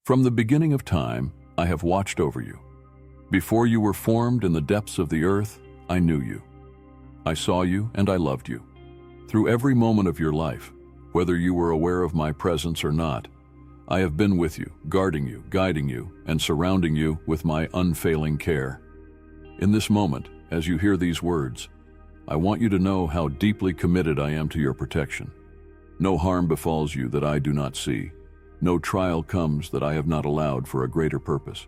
From the beginning of time, I have watched over you. Before you were formed in the depths of the earth, I knew you. I saw you and I loved you. Through every moment of your life, whether you were aware of my presence or not, I have been with you, guarding you, guiding you, and surrounding you with my unfailing care. In this moment, as you hear these words, I want you to know how deeply committed I am to your protection. No harm befalls you that I do not see. No trial comes that I have not allowed for a greater purpose.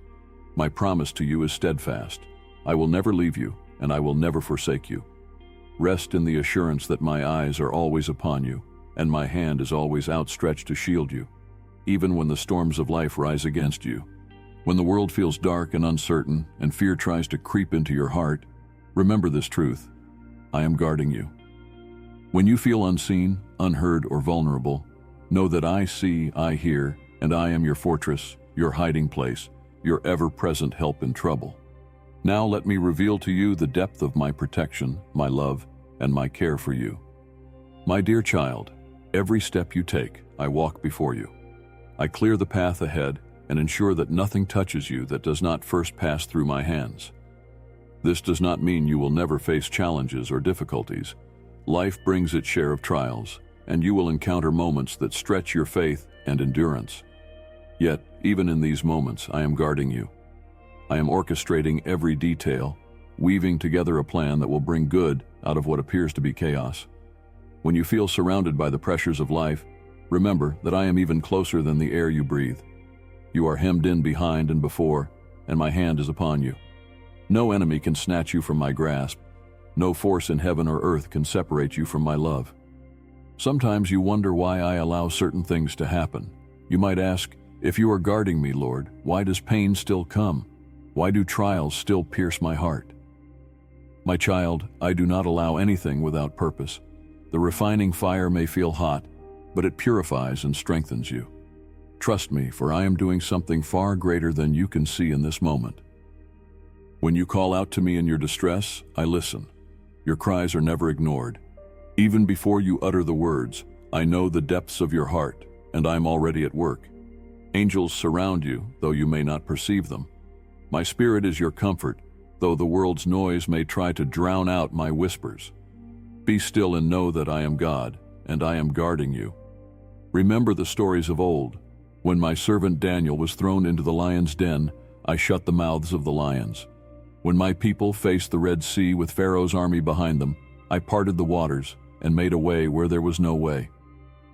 My promise to you is steadfast. I will never leave you, and I will never forsake you. Rest in the assurance that my eyes are always upon you, and my hand is always outstretched to shield you, even when the storms of life rise against you. When the world feels dark and uncertain, and fear tries to creep into your heart, remember this truth: I am guarding you. When you feel unseen, unheard, or vulnerable, know that I see, I hear, and I am your fortress, your hiding place, your ever-present help in trouble. Now let me reveal to you the depth of my protection, my love, and my care for you. My dear child, every step you take, I walk before you. I clear the path ahead and ensure that nothing touches you that does not first pass through my hands. This does not mean you will never face challenges or difficulties. Life brings its share of trials, and you will encounter moments that stretch your faith and endurance. Yet, even in these moments, I am guarding you. I am orchestrating every detail, weaving together a plan that will bring good out of what appears to be chaos. When you feel surrounded by the pressures of life, remember that I am even closer than the air you breathe. You are hemmed in behind and before, and my hand is upon you. No enemy can snatch you from my grasp. No force in heaven or earth can separate you from my love. Sometimes you wonder why I allow certain things to happen. You might ask, if you are guarding me, Lord, why does pain still come? Why do trials still pierce my heart? My child, I do not allow anything without purpose. The refining fire may feel hot, but it purifies and strengthens you. Trust me, for I am doing something far greater than you can see in this moment. When you call out to me in your distress, I listen. Your cries are never ignored. Even before you utter the words, I know the depths of your heart, and I am already at work. Angels surround you, though you may not perceive them. My spirit is your comfort, though the world's noise may try to drown out my whispers. Be still and know that I am God, and I am guarding you. Remember the stories of old. When my servant Daniel was thrown into the lion's den, I shut the mouths of the lions. When my people faced the Red Sea with Pharaoh's army behind them, I parted the waters and made a way where there was no way.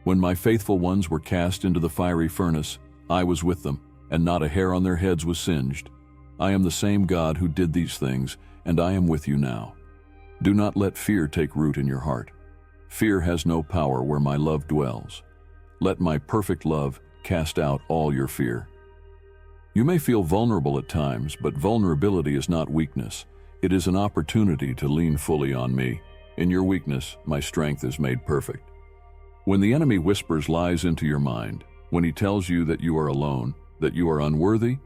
When my faithful ones were cast into the fiery furnace, I was with them, and not a hair on their heads was singed. I am the same God who did these things, and I am with you now. Do not let fear take root in your heart. Fear has no power where my love dwells. Let my perfect love cast out all your fear. You may feel vulnerable at times, but vulnerability is not weakness. It is an opportunity to lean fully on me. In your weakness, my strength is made perfect. When the enemy whispers lies into your mind, when he tells you that you are alone, that you are unworthy,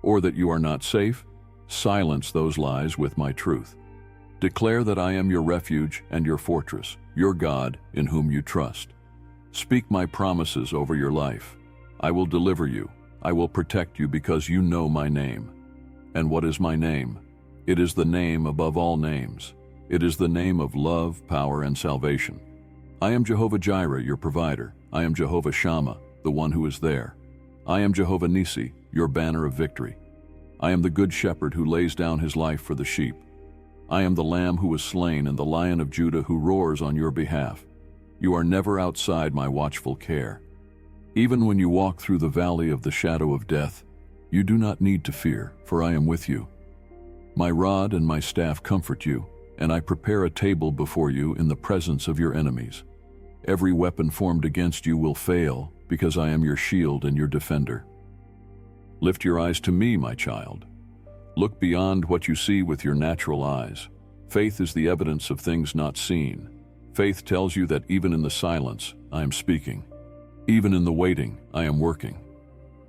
or that you are not safe, silence those lies with my truth. Declare that I am your refuge and your fortress, your God in whom you trust. Speak my promises over your life. I will deliver you. I will protect you because you know my name. And what is my name? It is the name above all names. It is the name of love, power, and salvation. I am Jehovah Jireh, your provider. I am Jehovah Shammah, the one who is there. I am Jehovah Nissi, your banner of victory. I am the good shepherd who lays down his life for the sheep. I am the lamb who was slain and the lion of Judah who roars on your behalf. You are never outside my watchful care. Even when you walk through the valley of the shadow of death, you do not need to fear, for I am with you. My rod and my staff comfort you, and I prepare a table before you in the presence of your enemies. Every weapon formed against you will fail, because I am your shield and your defender. Lift your eyes to me, my child. Look beyond what you see with your natural eyes. Faith is the evidence of things not seen. Faith tells you that even in the silence, I am speaking. Even in the waiting, I am working.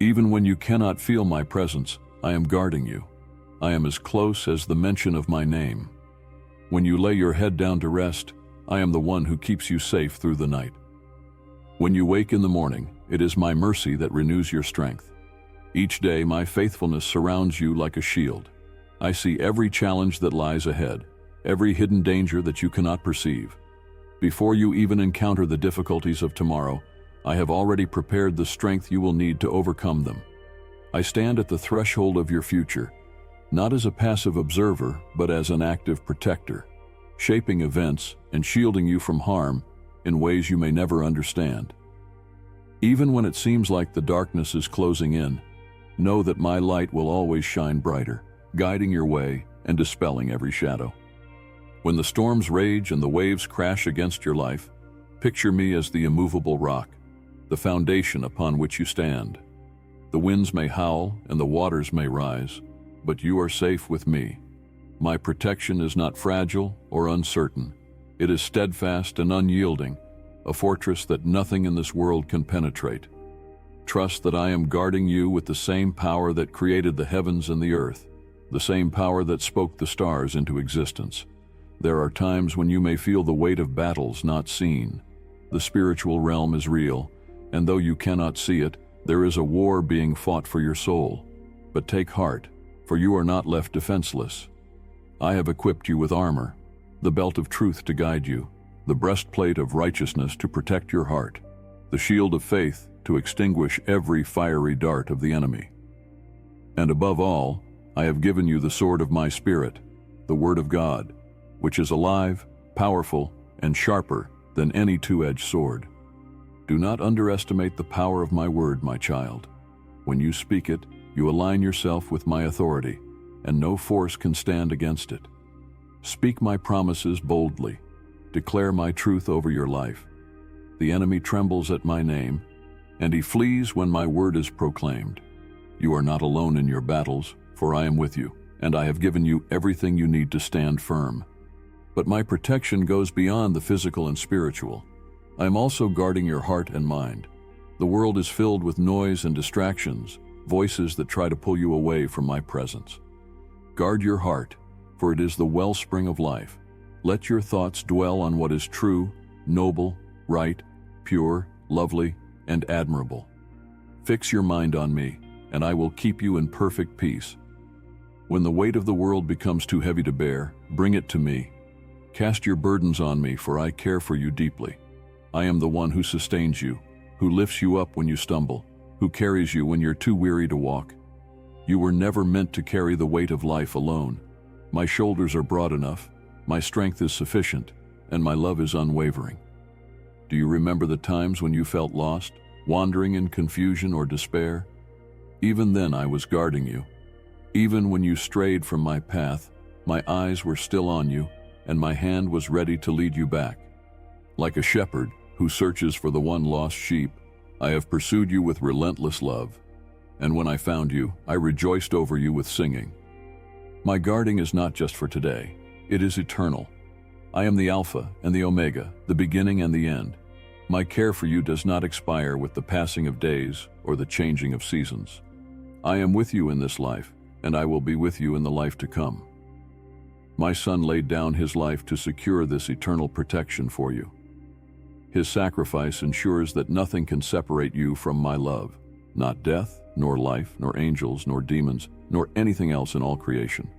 Even when you cannot feel my presence, I am guarding you. I am as close as the mention of my name. When you lay your head down to rest, I am the one who keeps you safe through the night. When you wake in the morning, it is my mercy that renews your strength. Each day, my faithfulness surrounds you like a shield. I see every challenge that lies ahead, every hidden danger that you cannot perceive. Before you even encounter the difficulties of tomorrow, I have already prepared the strength you will need to overcome them. I stand at the threshold of your future, not as a passive observer, but as an active protector, shaping events and shielding you from harm in ways you may never understand. Even when it seems like the darkness is closing in, know that my light will always shine brighter, guiding your way and dispelling every shadow. When the storms rage and the waves crash against your life, picture me as the immovable rock, the foundation upon which you stand. The winds may howl and the waters may rise, but you are safe with me. My protection is not fragile or uncertain. It is steadfast and unyielding, a fortress that nothing in this world can penetrate. Trust that I am guarding you with the same power that created the heavens and the earth, the same power that spoke the stars into existence. There are times when you may feel the weight of battles not seen. The spiritual realm is real, and though you cannot see it, there is a war being fought for your soul. But take heart, for you are not left defenseless. I have equipped you with armor, the belt of truth to guide you, the breastplate of righteousness to protect your heart, the shield of faith to extinguish every fiery dart of the enemy. And above all, I have given you the sword of my spirit, the Word of God, which is alive, powerful, and sharper than any two-edged sword. Do not underestimate the power of my word, my child. When you speak it, you align yourself with my authority, and no force can stand against it. Speak my promises boldly. Declare my truth over your life. The enemy trembles at my name, and he flees when my word is proclaimed. You are not alone in your battles, for I am with you, and I have given you everything you need to stand firm. But my protection goes beyond the physical and spiritual. I am also guarding your heart and mind. The world is filled with noise and distractions, voices that try to pull you away from my presence. Guard your heart, for it is the wellspring of life. Let your thoughts dwell on what is true, noble, right, pure, lovely, and admirable. Fix your mind on me, and I will keep you in perfect peace. When the weight of the world becomes too heavy to bear, bring it to me. Cast your burdens on me, for I care for you deeply. I am the one who sustains you, who lifts you up when you stumble, who carries you when you're too weary to walk. You were never meant to carry the weight of life alone. My shoulders are broad enough, my strength is sufficient, and my love is unwavering. Do you remember the times when you felt lost, wandering in confusion or despair? Even then I was guarding you. Even when you strayed from my path, my eyes were still on you, and my hand was ready to lead you back. Like a shepherd who searches for the one lost sheep, I have pursued you with relentless love. And when I found you, I rejoiced over you with singing. My guarding is not just for today, it is eternal. I am the Alpha and the Omega, the beginning and the end. My care for you does not expire with the passing of days or the changing of seasons. I am with you in this life, and I will be with you in the life to come. My Son laid down his life to secure this eternal protection for you. His sacrifice ensures that nothing can separate you from my love, not death, nor life, nor angels, nor demons, nor anything else in all creation.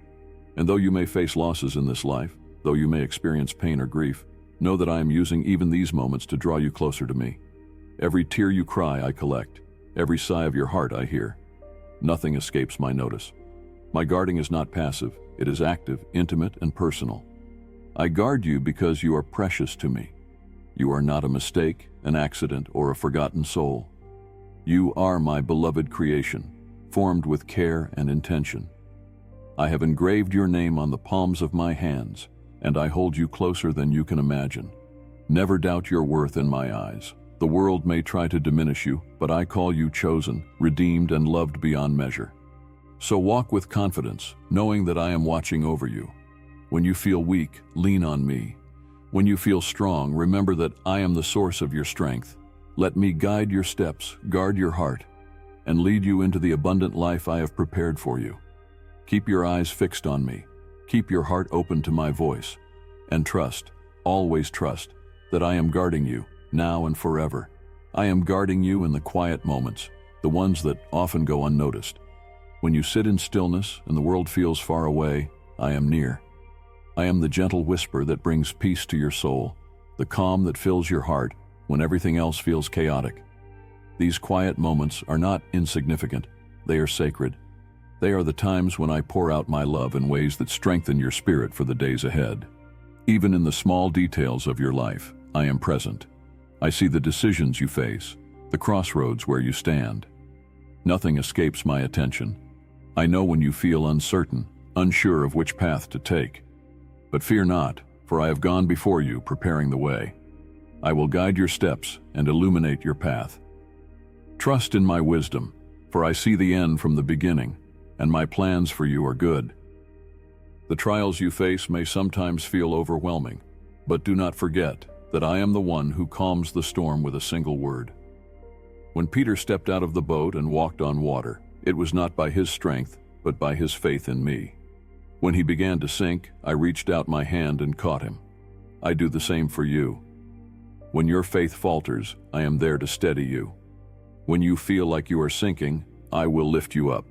And though you may face losses in this life, though you may experience pain or grief, know that I am using even these moments to draw you closer to me. Every tear you cry, I collect. Every sigh of your heart, I hear. Nothing escapes my notice. My guarding is not passive. It is active, intimate, and personal. I guard you because you are precious to me. You are not a mistake, an accident, or a forgotten soul. You are my beloved creation, formed with care and intention. I have engraved your name on the palms of my hands, and I hold you closer than you can imagine. Never doubt your worth in my eyes. The world may try to diminish you, but I call you chosen, redeemed, and loved beyond measure. So walk with confidence, knowing that I am watching over you. When you feel weak, lean on me. When you feel strong, remember that I am the source of your strength. Let me guide your steps, guard your heart, and lead you into the abundant life I have prepared for you. Keep your eyes fixed on me. Keep your heart open to my voice. And trust, always trust, that I am guarding you, now and forever. I am guarding you in the quiet moments, the ones that often go unnoticed. When you sit in stillness and the world feels far away, I am near. I am the gentle whisper that brings peace to your soul, the calm that fills your heart when everything else feels chaotic. These quiet moments are not insignificant, they are sacred. They are the times when I pour out my love in ways that strengthen your spirit for the days ahead. Even in the small details of your life, I am present. I see the decisions you face, the crossroads where you stand. Nothing escapes my attention. I know when you feel uncertain, unsure of which path to take. But fear not, for I have gone before you, preparing the way. I will guide your steps and illuminate your path. Trust in my wisdom, for I see the end from the beginning, and my plans for you are good. The trials you face may sometimes feel overwhelming, but do not forget that I am the one who calms the storm with a single word. When Peter stepped out of the boat and walked on water, it was not by his strength, but by his faith in me. When he began to sink, I reached out my hand and caught him. I do the same for you. When your faith falters, I am there to steady you. When you feel like you are sinking, I will lift you up.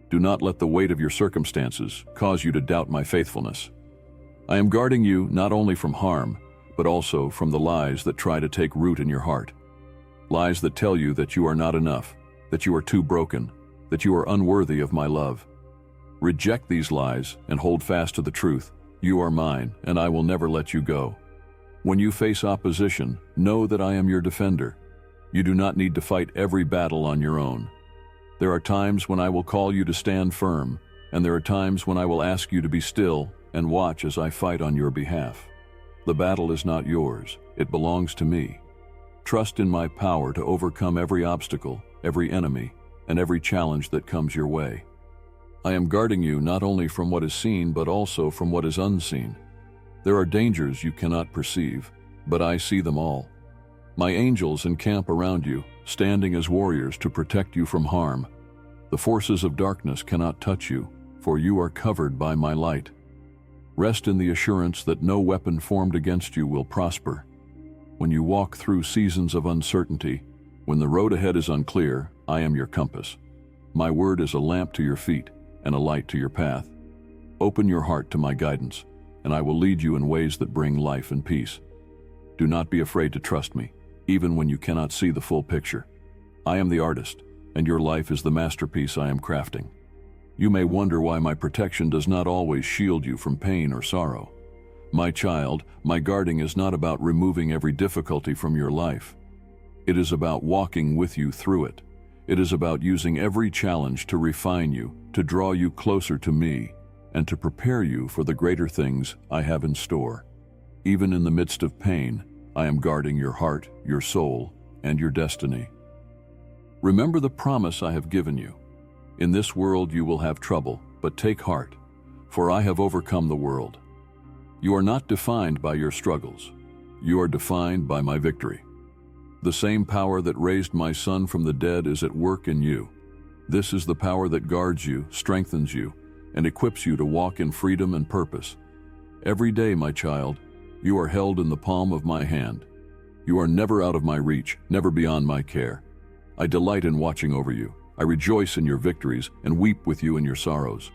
Do not let the weight of your circumstances cause you to doubt my faithfulness. I am guarding you not only from harm, but also from the lies that try to take root in your heart. Lies that tell you that you are not enough, that you are too broken, that you are unworthy of my love. Reject these lies and hold fast to the truth. You are mine, and I will never let you go. When you face opposition, know that I am your defender. You do not need to fight every battle on your own. There are times when I will call you to stand firm, and there are times when I will ask you to be still and watch as I fight on your behalf. The battle is not yours, it belongs to me. Trust in my power to overcome every obstacle, every enemy, and every challenge that comes your way. I am guarding you not only from what is seen, but also from what is unseen. There are dangers you cannot perceive, but I see them all. My angels encamp around you, standing as warriors to protect you from harm. The forces of darkness cannot touch you, for you are covered by my light. Rest in the assurance that no weapon formed against you will prosper. When you walk through seasons of uncertainty, when the road ahead is unclear, I am your compass. My word is a lamp to your feet and a light to your path. Open your heart to my guidance, and I will lead you in ways that bring life and peace. Do not be afraid to trust me, even when you cannot see the full picture. I am the artist, and your life is the masterpiece I am crafting. You may wonder why my protection does not always shield you from pain or sorrow. My child, my guarding is not about removing every difficulty from your life. It is about walking with you through it. It is about using every challenge to refine you, to draw you closer to me, and to prepare you for the greater things I have in store. Even in the midst of pain, I am guarding your heart, your soul, and your destiny. Remember the promise I have given you. In this world you will have trouble, but take heart, for I have overcome the world. You are not defined by your struggles. You are defined by my victory. The same power that raised my son from the dead is at work in you. This is the power that guards you, strengthens you, and equips you to walk in freedom and purpose. Every day, my child, you are held in the palm of my hand. You are never out of my reach, never beyond my care. I delight in watching over you. I rejoice in your victories and weep with you in your sorrows.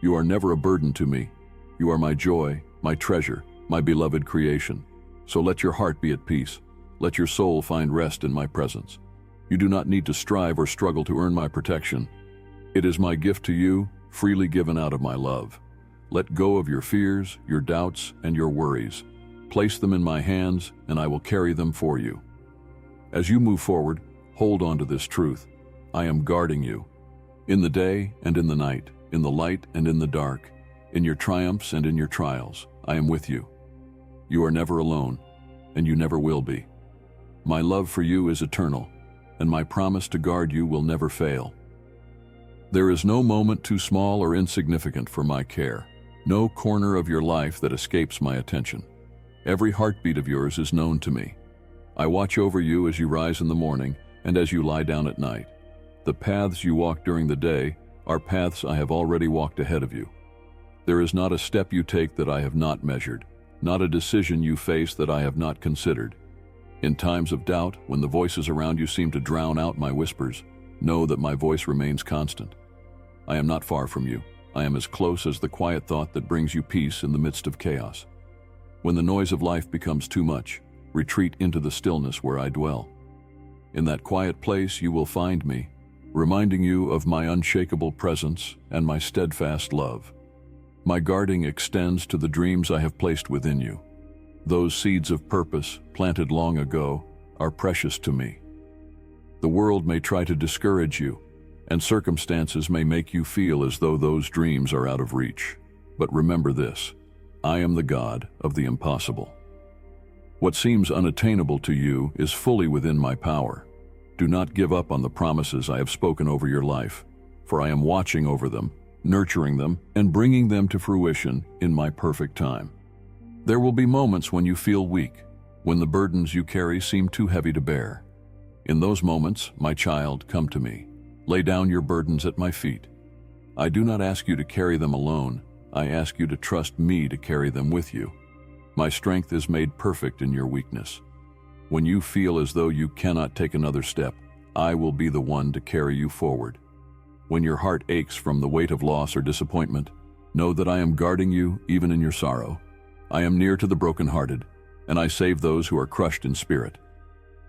You are never a burden to me. You are my joy, my treasure, my beloved creation. So let your heart be at peace. Let your soul find rest in my presence. You do not need to strive or struggle to earn my protection. It is my gift to you, freely given out of my love. Let go of your fears, your doubts, and your worries. Place them in my hands, and I will carry them for you. As you move forward, hold on to this truth. I am guarding you. In the day and in the night, in the light and in the dark, in your triumphs and in your trials, I am with you. You are never alone, and you never will be. My love for you is eternal, and my promise to guard you will never fail. There is no moment too small or insignificant for my care, no corner of your life that escapes my attention. Every heartbeat of yours is known to me. I watch over you as you rise in the morning and as you lie down at night. The paths you walk during the day are paths I have already walked ahead of you. There is not a step you take that I have not measured, not a decision you face that I have not considered. In times of doubt, when the voices around you seem to drown out my whispers, know that my voice remains constant. I am not far from you. I am as close as the quiet thought that brings you peace in the midst of chaos. When the noise of life becomes too much, retreat into the stillness where I dwell. In that quiet place you will find me, reminding you of my unshakable presence and my steadfast love. My guarding extends to the dreams I have placed within you. Those seeds of purpose, planted long ago, are precious to me. The world may try to discourage you, and circumstances may make you feel as though those dreams are out of reach. But remember this: I am the God of the impossible. What seems unattainable to you is fully within my power. Do not give up on the promises I have spoken over your life, for I am watching over them, nurturing them, and bringing them to fruition in my perfect time. There will be moments when you feel weak, when the burdens you carry seem too heavy to bear. In those moments, my child, come to me. Lay down your burdens at my feet. I do not ask you to carry them alone. I ask you to trust me to carry them with you. My strength is made perfect in your weakness. When you feel as though you cannot take another step, I will be the one to carry you forward. When your heart aches from the weight of loss or disappointment, know that I am guarding you even in your sorrow. I am near to the brokenhearted, and I save those who are crushed in spirit.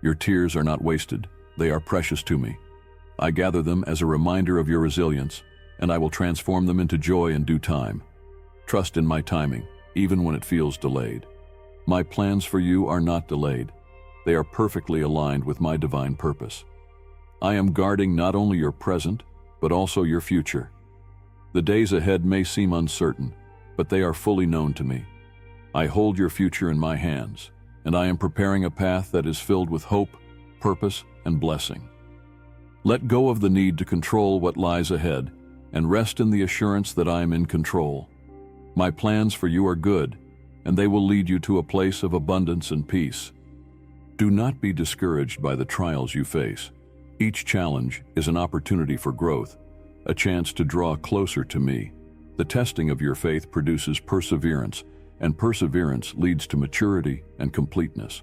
Your tears are not wasted. They are precious to me. I gather them as a reminder of your resilience, and I will transform them into joy in due time. Trust in my timing, even when it feels delayed. My plans for you are not delayed. They are perfectly aligned with my divine purpose. I am guarding not only your present, but also your future. The days ahead may seem uncertain, but they are fully known to me. I hold your future in my hands, and I am preparing a path that is filled with hope, purpose, and blessing. Let go of the need to control what lies ahead, and rest in the assurance that I am in control. My plans for you are good, and they will lead you to a place of abundance and peace. Do not be discouraged by the trials you face. Each challenge is an opportunity for growth, a chance to draw closer to me. The testing of your faith produces perseverance, and perseverance leads to maturity and completeness.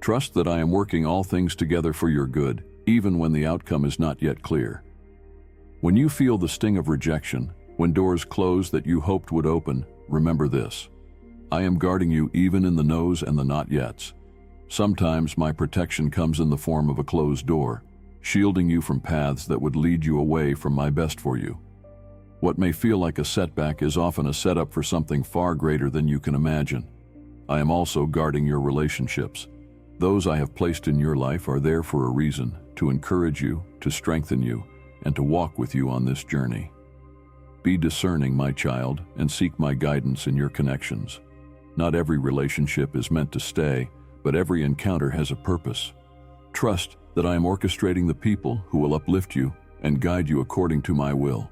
Trust that I am working all things together for your good, even when the outcome is not yet clear. When you feel the sting of rejection, when doors close that you hoped would open, remember this: I am guarding you even in the no's and the not yets. Sometimes my protection comes in the form of a closed door, shielding you from paths that would lead you away from my best for you. What may feel like a setback is often a setup for something far greater than you can imagine. I am also guarding your relationships. Those I have placed in your life are there for a reason, to encourage you, to strengthen you, and to walk with you on this journey. Be discerning, my child, and seek my guidance in your connections. Not every relationship is meant to stay, but every encounter has a purpose. Trust that I am orchestrating the people who will uplift you and guide you according to my will.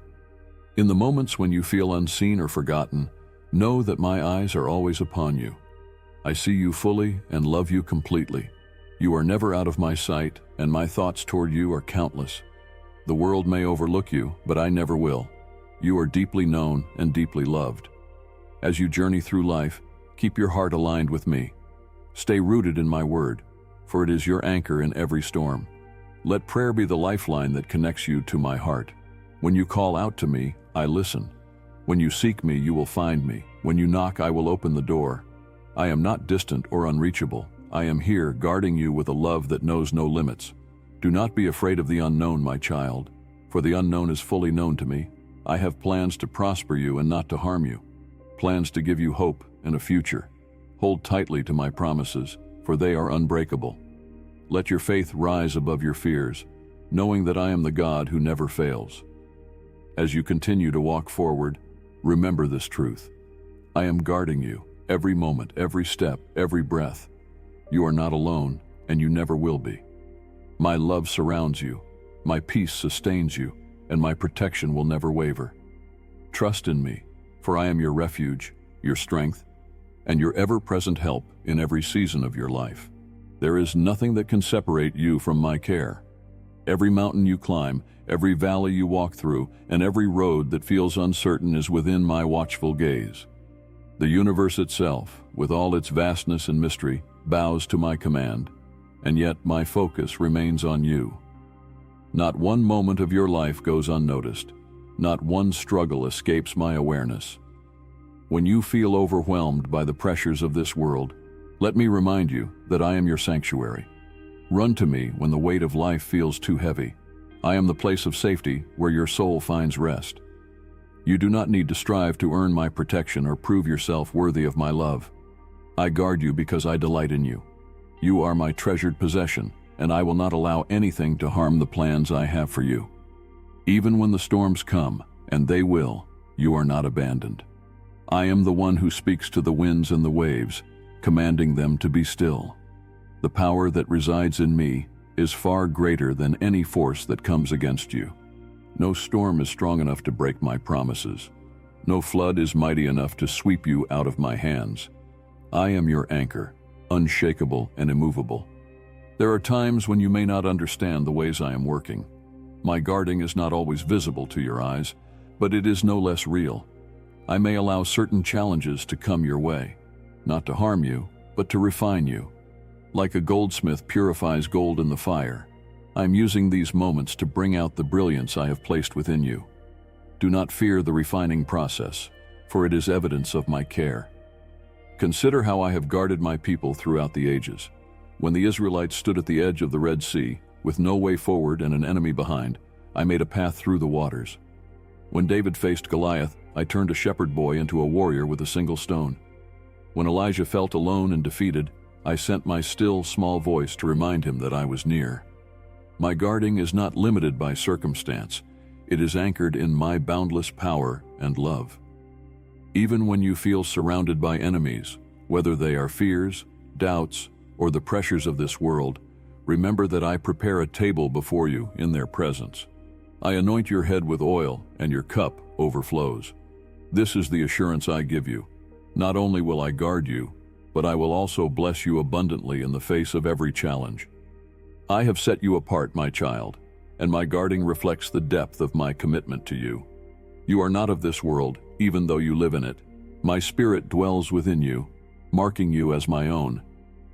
In the moments when you feel unseen or forgotten, know that my eyes are always upon you. I see you fully and love you completely. You are never out of my sight, and my thoughts toward you are countless. The world may overlook you, but I never will. You are deeply known and deeply loved. As you journey through life, keep your heart aligned with me. Stay rooted in my word, for it is your anchor in every storm. Let prayer be the lifeline that connects you to my heart. When you call out to me, I listen. When you seek me, you will find me. When you knock, I will open the door. I am not distant or unreachable. I am here, guarding you with a love that knows no limits. Do not be afraid of the unknown, my child, for the unknown is fully known to me. I have plans to prosper you and not to harm you, plans to give you hope and a future. Hold tightly to my promises, for they are unbreakable. Let your faith rise above your fears, knowing that I am the God who never fails. As you continue to walk forward, remember this truth: I am guarding you, every moment, every step, every breath. You are not alone, and you never will be. My love surrounds you, my peace sustains you, and my protection will never waver. Trust in me, for I am your refuge, your strength, and your ever-present help in every season of your life. There is nothing that can separate you from my care. Every mountain you climb, every valley you walk through, and every road that feels uncertain is within my watchful gaze. The universe itself, with all its vastness and mystery, bows to my command, and yet my focus remains on you. Not one moment of your life goes unnoticed. Not one struggle escapes my awareness. When you feel overwhelmed by the pressures of this world, let me remind you that I am your sanctuary. Run to me when the weight of life feels too heavy. I am the place of safety where your soul finds rest. You do not need to strive to earn my protection or prove yourself worthy of my love. I guard you because I delight in you. You are my treasured possession, and I will not allow anything to harm the plans I have for you. Even when the storms come, and they will, you are not abandoned. I am the one who speaks to the winds and the waves, commanding them to be still. The power that resides in me is far greater than any force that comes against you. No storm is strong enough to break my promises. No flood is mighty enough to sweep you out of my hands. I am your anchor, unshakable and immovable. There are times when you may not understand the ways I am working. My guarding is not always visible to your eyes, but it is no less real. I may allow certain challenges to come your way, not to harm you, but to refine you. Like a goldsmith purifies gold in the fire, I am using these moments to bring out the brilliance I have placed within you. Do not fear the refining process, for it is evidence of my care. Consider how I have guarded my people throughout the ages. When the Israelites stood at the edge of the Red Sea, with no way forward and an enemy behind, I made a path through the waters. When David faced Goliath, I turned a shepherd boy into a warrior with a single stone. When Elijah felt alone and defeated, I sent my still, small voice to remind him that I was near. My guarding is not limited by circumstance. It is anchored in my boundless power and love. Even when you feel surrounded by enemies, whether they are fears, doubts, or the pressures of this world, remember that I prepare a table before you in their presence. I anoint your head with oil, and your cup overflows. This is the assurance I give you. Not only will I guard you, but I will also bless you abundantly in the face of every challenge. I have set you apart, my child, and my guarding reflects the depth of my commitment to you. You are not of this world, even though you live in it. My spirit dwells within you, marking you as my own.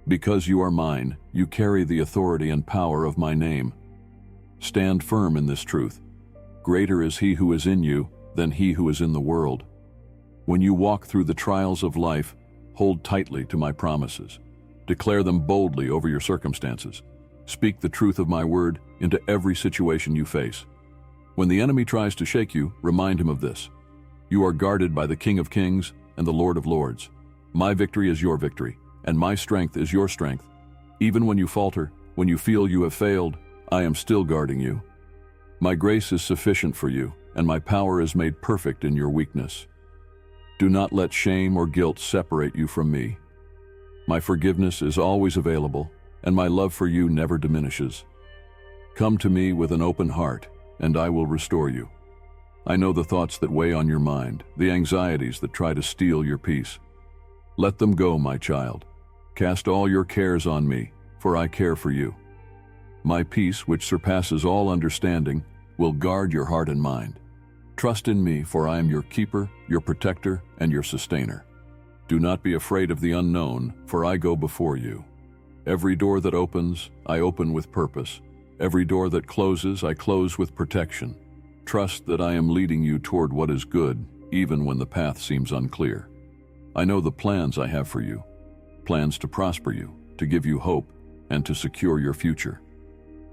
Because you are mine, you carry the authority and power of my name. Stand firm in this truth. Greater is he who is in you than he who is in the world. When you walk through the trials of life, hold tightly to my promises. Declare them boldly over your circumstances. Speak the truth of my word into every situation you face. When the enemy tries to shake you, remind him of this. You are guarded by the King of Kings and the Lord of Lords. My victory is your victory, and my strength is your strength. Even when you falter, when you feel you have failed, I am still guarding you. My grace is sufficient for you, and my power is made perfect in your weakness. Do not let shame or guilt separate you from me. My forgiveness is always available, and my love for you never diminishes. Come to me with an open heart, and I will restore you. I know the thoughts that weigh on your mind, the anxieties that try to steal your peace. Let them go, my child. Cast all your cares on me, for I care for you. My peace, which surpasses all understanding, will guard your heart and mind. Trust in me, for I am your keeper, your protector, and your sustainer. Do not be afraid of the unknown, for I go before you. Every door that opens, I open with purpose. Every door that closes, I close with protection. Trust that I am leading you toward what is good, even when the path seems unclear. I know the plans I have for you, plans to prosper you, to give you hope, and to secure your future.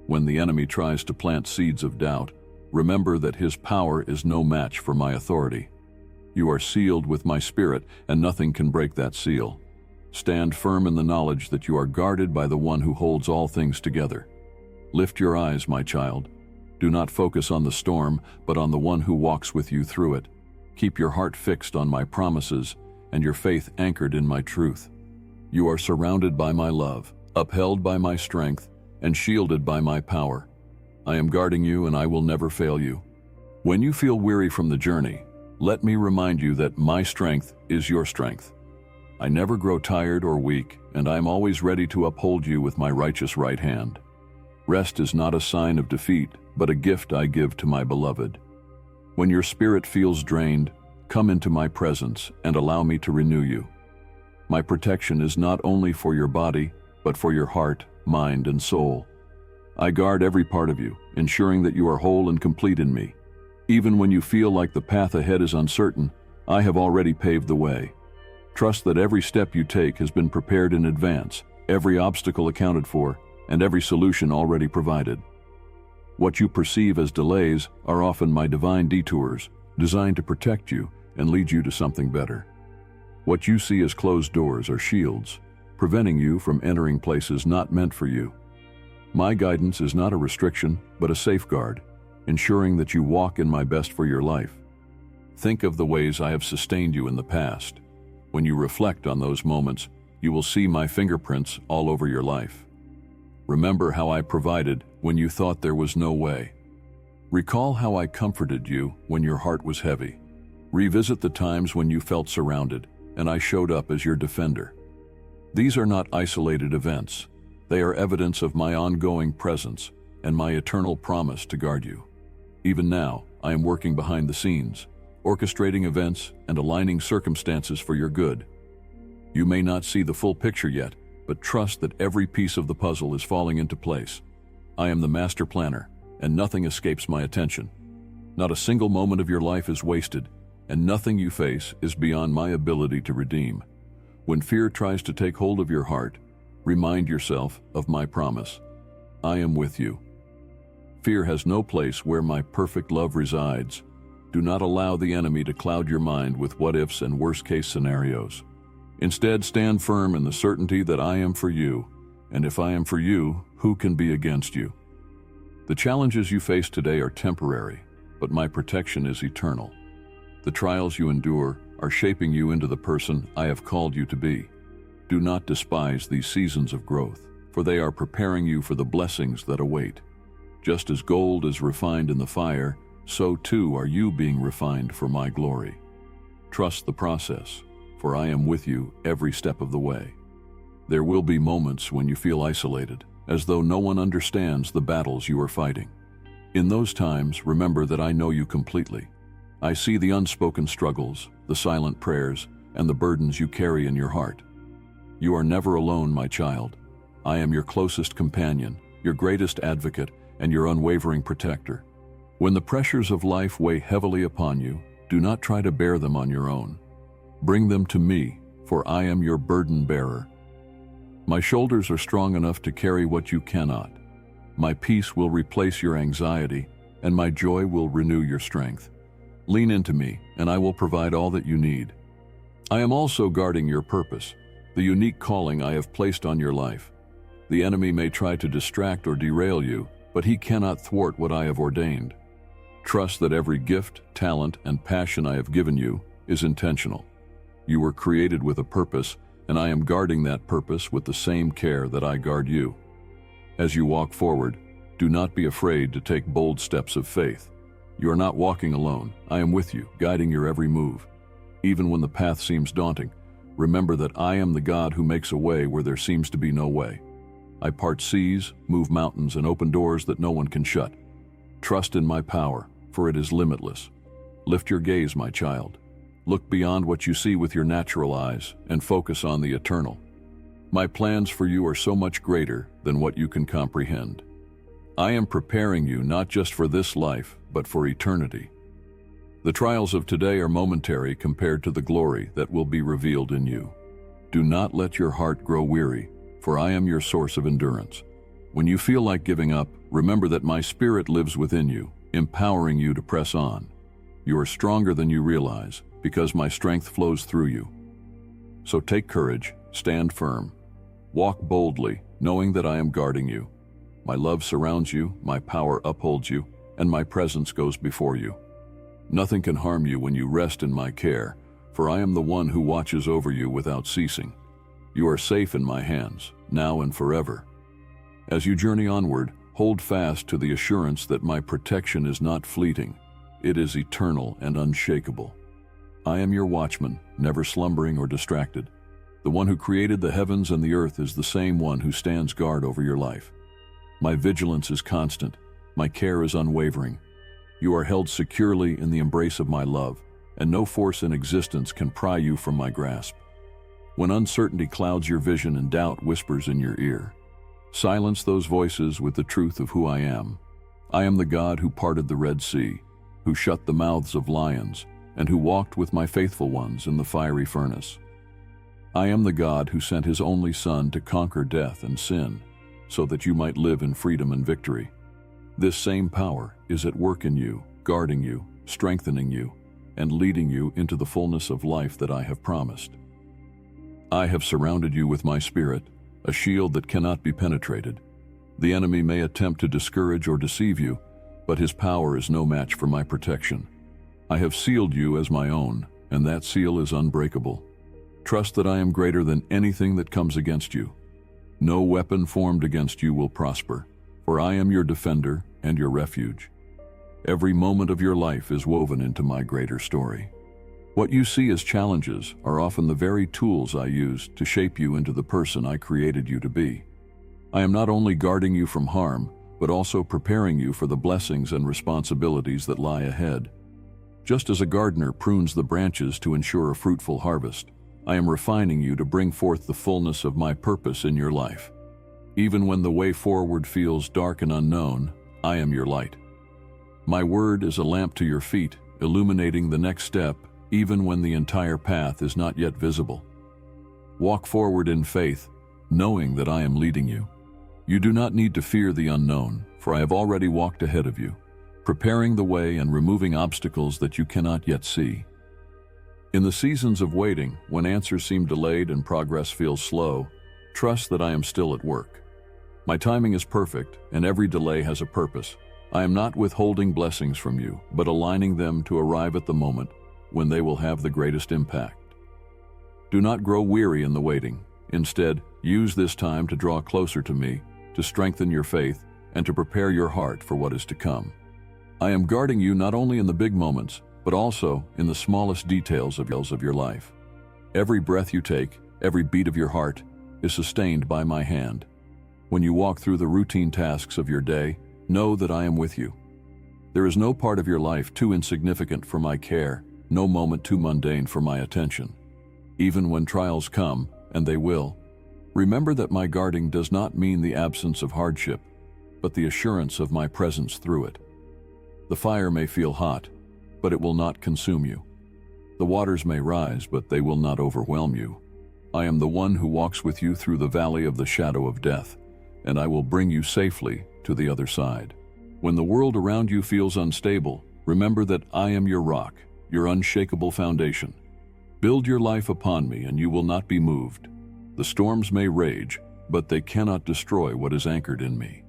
When the enemy tries to plant seeds of doubt, remember that his power is no match for my authority. You are sealed with my spirit, and nothing can break that seal. Stand firm in the knowledge that you are guarded by the one who holds all things together. Lift your eyes, my child. Do not focus on the storm, but on the one who walks with you through it. Keep your heart fixed on my promises and your faith anchored in my truth. You are surrounded by my love, upheld by my strength, and shielded by my power. I am guarding you, and I will never fail you. When you feel weary from the journey, let me remind you that my strength is your strength. I never grow tired or weak, and I am always ready to uphold you with my righteous right hand. Rest is not a sign of defeat, but a gift I give to my beloved. When your spirit feels drained, come into my presence and allow me to renew you. My protection is not only for your body, but for your heart, mind, and soul. I guard every part of you, ensuring that you are whole and complete in me. Even when you feel like the path ahead is uncertain, I have already paved the way. Trust that every step you take has been prepared in advance, every obstacle accounted for, and every solution already provided. What you perceive as delays are often my divine detours, designed to protect you and lead you to something better. What you see as closed doors are shields, preventing you from entering places not meant for you. My guidance is not a restriction, but a safeguard, ensuring that you walk in my best for your life. Think of the ways I have sustained you in the past. When you reflect on those moments, you will see my fingerprints all over your life. Remember how I provided when you thought there was no way. Recall how I comforted you when your heart was heavy. Revisit the times when you felt surrounded, and I showed up as your defender. These are not isolated events. They are evidence of my ongoing presence and my eternal promise to guard you. Even now, I am working behind the scenes, orchestrating events and aligning circumstances for your good. You may not see the full picture yet, but trust that every piece of the puzzle is falling into place. I am the master planner, and nothing escapes my attention. Not a single moment of your life is wasted, and nothing you face is beyond my ability to redeem. When fear tries to take hold of your heart, remind yourself of my promise. I am with you. Fear has no place where my perfect love resides. Do not allow the enemy to cloud your mind with what-ifs and worst-case scenarios. Instead, stand firm in the certainty that I am for you, and if I am for you, who can be against you? The challenges you face today are temporary, but my protection is eternal. The trials you endure are shaping you into the person I have called you to be. Do not despise these seasons of growth, for they are preparing you for the blessings that await. Just as gold is refined in the fire, so too are you being refined for my glory. Trust the process, for I am with you every step of the way. There will be moments when you feel isolated, as though no one understands the battles you are fighting. In those times, remember that I know you completely. I see the unspoken struggles, the silent prayers, and the burdens you carry in your heart. You are never alone, my child. I am your closest companion, your greatest advocate, and your unwavering protector. When the pressures of life weigh heavily upon you, do not try to bear them on your own. Bring them to me, for I am your burden bearer. My shoulders are strong enough to carry what you cannot. My peace will replace your anxiety, and my joy will renew your strength. Lean into me, and I will provide all that you need. I am also guarding your purpose, the unique calling I have placed on your life. The enemy may try to distract or derail you, but he cannot thwart what I have ordained. Trust that every gift, talent, and passion I have given you is intentional. You were created with a purpose, and I am guarding that purpose with the same care that I guard you. As you walk forward, do not be afraid to take bold steps of faith. You are not walking alone. I am with you, guiding your every move. Even when the path seems daunting, remember that I am the God who makes a way where there seems to be no way. I part seas, move mountains, and open doors that no one can shut. Trust in my power, for it is limitless. Lift your gaze, my child. Look beyond what you see with your natural eyes and focus on the eternal. My plans for you are so much greater than what you can comprehend. I am preparing you not just for this life, but for eternity. The trials of today are momentary compared to the glory that will be revealed in you. Do not let your heart grow weary, for I am your source of endurance. When you feel like giving up, remember that my spirit lives within you, empowering you to press on. You are stronger than you realize, because my strength flows through you. So take courage, stand firm, walk boldly, knowing that I am guarding you. My love surrounds you, my power upholds you, and my presence goes before you. Nothing can harm you when you rest in my care, for I am the one who watches over you without ceasing. You are safe in my hands, now and forever. As you journey onward, hold fast to the assurance that my protection is not fleeting. It is eternal and unshakable. I am your watchman, never slumbering or distracted. The one who created the heavens and the earth is the same one who stands guard over your life. My vigilance is constant. My care is unwavering. You are held securely in the embrace of my love, and no force in existence can pry you from my grasp. When uncertainty clouds your vision and doubt whispers in your ear, Silence those voices with the truth of who I am. I am the God who parted the Red Sea, who shut the mouths of lions, and who walked with my faithful ones in the fiery furnace. I am the God who sent his only Son to conquer death and sin, so that you might live in freedom and victory. This same power is at work in you, guarding you, strengthening you, and leading you into the fullness of life that I have promised. I have surrounded you with my Spirit, a shield that cannot be penetrated. The enemy may attempt to discourage or deceive you, but his power is no match for my protection. I have sealed you as my own, and that seal is unbreakable. Trust that I am greater than anything that comes against you. No weapon formed against you will prosper, for I am your defender and your refuge. Every moment of your life is woven into my greater story. What you see as challenges are often the very tools I use to shape you into the person I created you to be. I am not only guarding you from harm, but also preparing you for the blessings and responsibilities that lie ahead. Just as a gardener prunes the branches to ensure a fruitful harvest, I am refining you to bring forth the fullness of my purpose in your life. Even when the way forward feels dark and unknown, I am your light. My word is a lamp to your feet, illuminating the next step, even when the entire path is not yet visible. Walk forward in faith, knowing that I am leading you. You do not need to fear the unknown, for I have already walked ahead of you, preparing the way and removing obstacles that you cannot yet see. In the seasons of waiting, when answers seem delayed and progress feels slow, trust that I am still at work. My timing is perfect, and every delay has a purpose. I am not withholding blessings from you, but aligning them to arrive at the moment when they will have the greatest impact. Do not grow weary in the waiting. Instead, use this time to draw closer to me, to strengthen your faith, and to prepare your heart for what is to come. I am guarding you not only in the big moments, but also in the smallest details of your life. Every breath you take, every beat of your heart, is sustained by my hand. When you walk through the routine tasks of your day, know that I am with you. There is no part of your life too insignificant for my care, no moment too mundane for my attention. Even when trials come, and they will, remember that my guarding does not mean the absence of hardship, but the assurance of my presence through it. The fire may feel hot, but it will not consume you. The waters may rise, but they will not overwhelm you. I am the one who walks with you through the valley of the shadow of death, and I will bring you safely to the other side. When the world around you feels unstable, remember that I am your rock, your unshakable foundation. Build your life upon me, and you will not be moved. The storms may rage, but they cannot destroy what is anchored in me.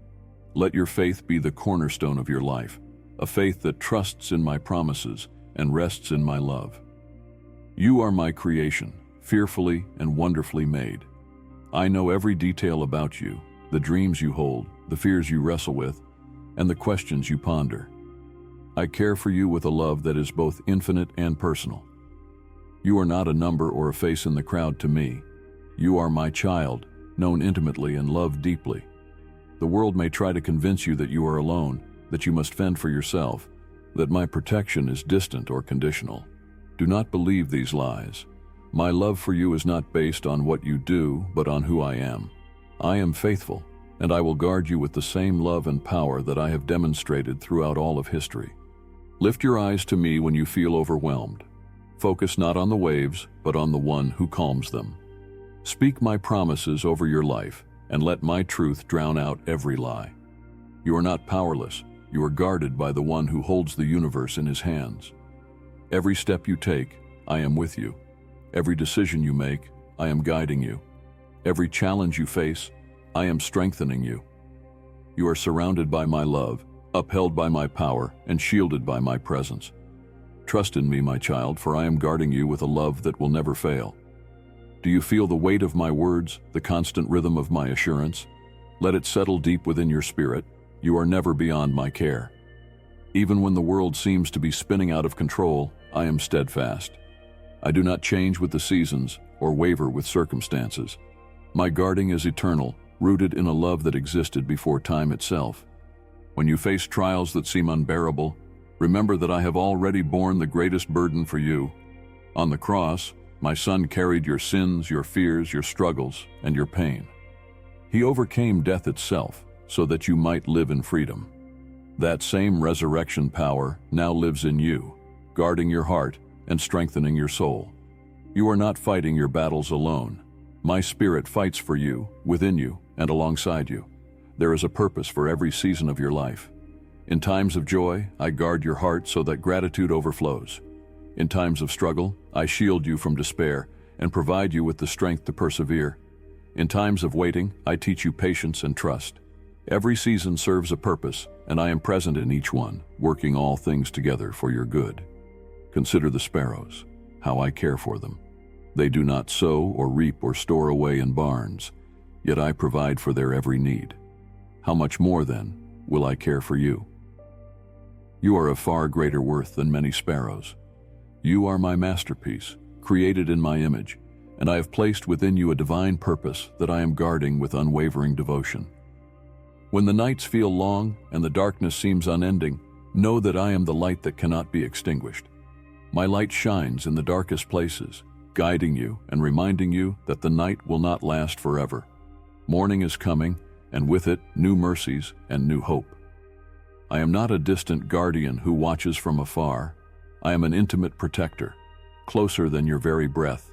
Let your faith be the cornerstone of your life, a faith that trusts in my promises and rests in my love. You are my creation, fearfully and wonderfully made. I know every detail about you, the dreams you hold, the fears you wrestle with, and the questions you ponder. I care for you with a love that is both infinite and personal. You are not a number or a face in the crowd to me. You are my child, known intimately and loved deeply. The world may try to convince you that you are alone, that you must fend for yourself, that my protection is distant or conditional. Do not believe these lies. My love for you is not based on what you do, but on who I am. I am faithful, and I will guard you with the same love and power that I have demonstrated throughout all of history. Lift your eyes to me when you feel overwhelmed. Focus not on the waves, but on the one who calms them. Speak my promises over your life, and let my truth drown out every lie. You are not powerless. You are guarded by the one who holds the universe in his hands. Every step you take, I am with you. Every decision you make, I am guiding you. Every challenge you face, I am strengthening you. You are surrounded by my love, upheld by my power, and shielded by my presence. Trust in me, my child, for I am guarding you with a love that will never fail. Do you feel the weight of my words, the constant rhythm of my assurance? Let it settle deep within your spirit. You are never beyond my care. Even when the world seems to be spinning out of control, I am steadfast. I do not change with the seasons or waver with circumstances. My guarding is eternal, rooted in a love that existed before time itself. When you face trials that seem unbearable, remember that I have already borne the greatest burden for you. On the cross, my Son carried your sins, your fears, your struggles, and your pain. He overcame death itself so that you might live in freedom. That same resurrection power now lives in you, guarding your heart and strengthening your soul. You are not fighting your battles alone. My Spirit fights for you, within you, and alongside you. There is a purpose for every season of your life. In times of joy, I guard your heart so that gratitude overflows. In times of struggle, I shield you from despair and provide you with the strength to persevere. In times of waiting, I teach you patience and trust. Every season serves a purpose, and I am present in each one, working all things together for your good. Consider the sparrows, how I care for them. They do not sow or reap or store away in barns, yet I provide for their every need. How much more, then, will I care for you? You are of far greater worth than many sparrows. You are my masterpiece, created in my image, and I have placed within you a divine purpose that I am guarding with unwavering devotion. When the nights feel long and the darkness seems unending, know that I am the light that cannot be extinguished. My light shines in the darkest places, guiding you and reminding you that the night will not last forever. Morning is coming, and with it, new mercies and new hope. I am not a distant guardian who watches from afar. I am an intimate protector, closer than your very breath.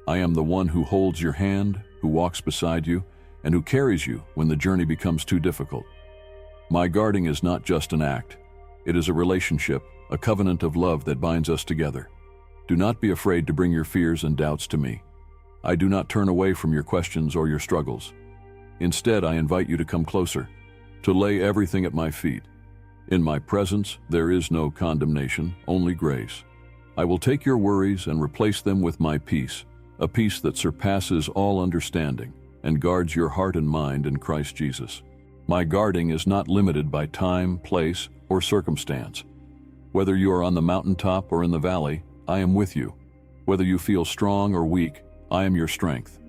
I am the one who holds your hand, who walks beside you, and who carries you when the journey becomes too difficult. My guarding is not just an act. It is a relationship, a covenant of love that binds us together. Do not be afraid to bring your fears and doubts to me. I do not turn away from your questions or your struggles. Instead, I invite you to come closer, to lay everything at my feet. In my presence, there is no condemnation, only grace. I will take your worries and replace them with my peace, a peace that surpasses all understanding and guards your heart and mind in Christ Jesus. My guarding is not limited by time, place, or circumstance. Whether you are on the mountaintop or in the valley, I am with you. Whether you feel strong or weak, I am your strength.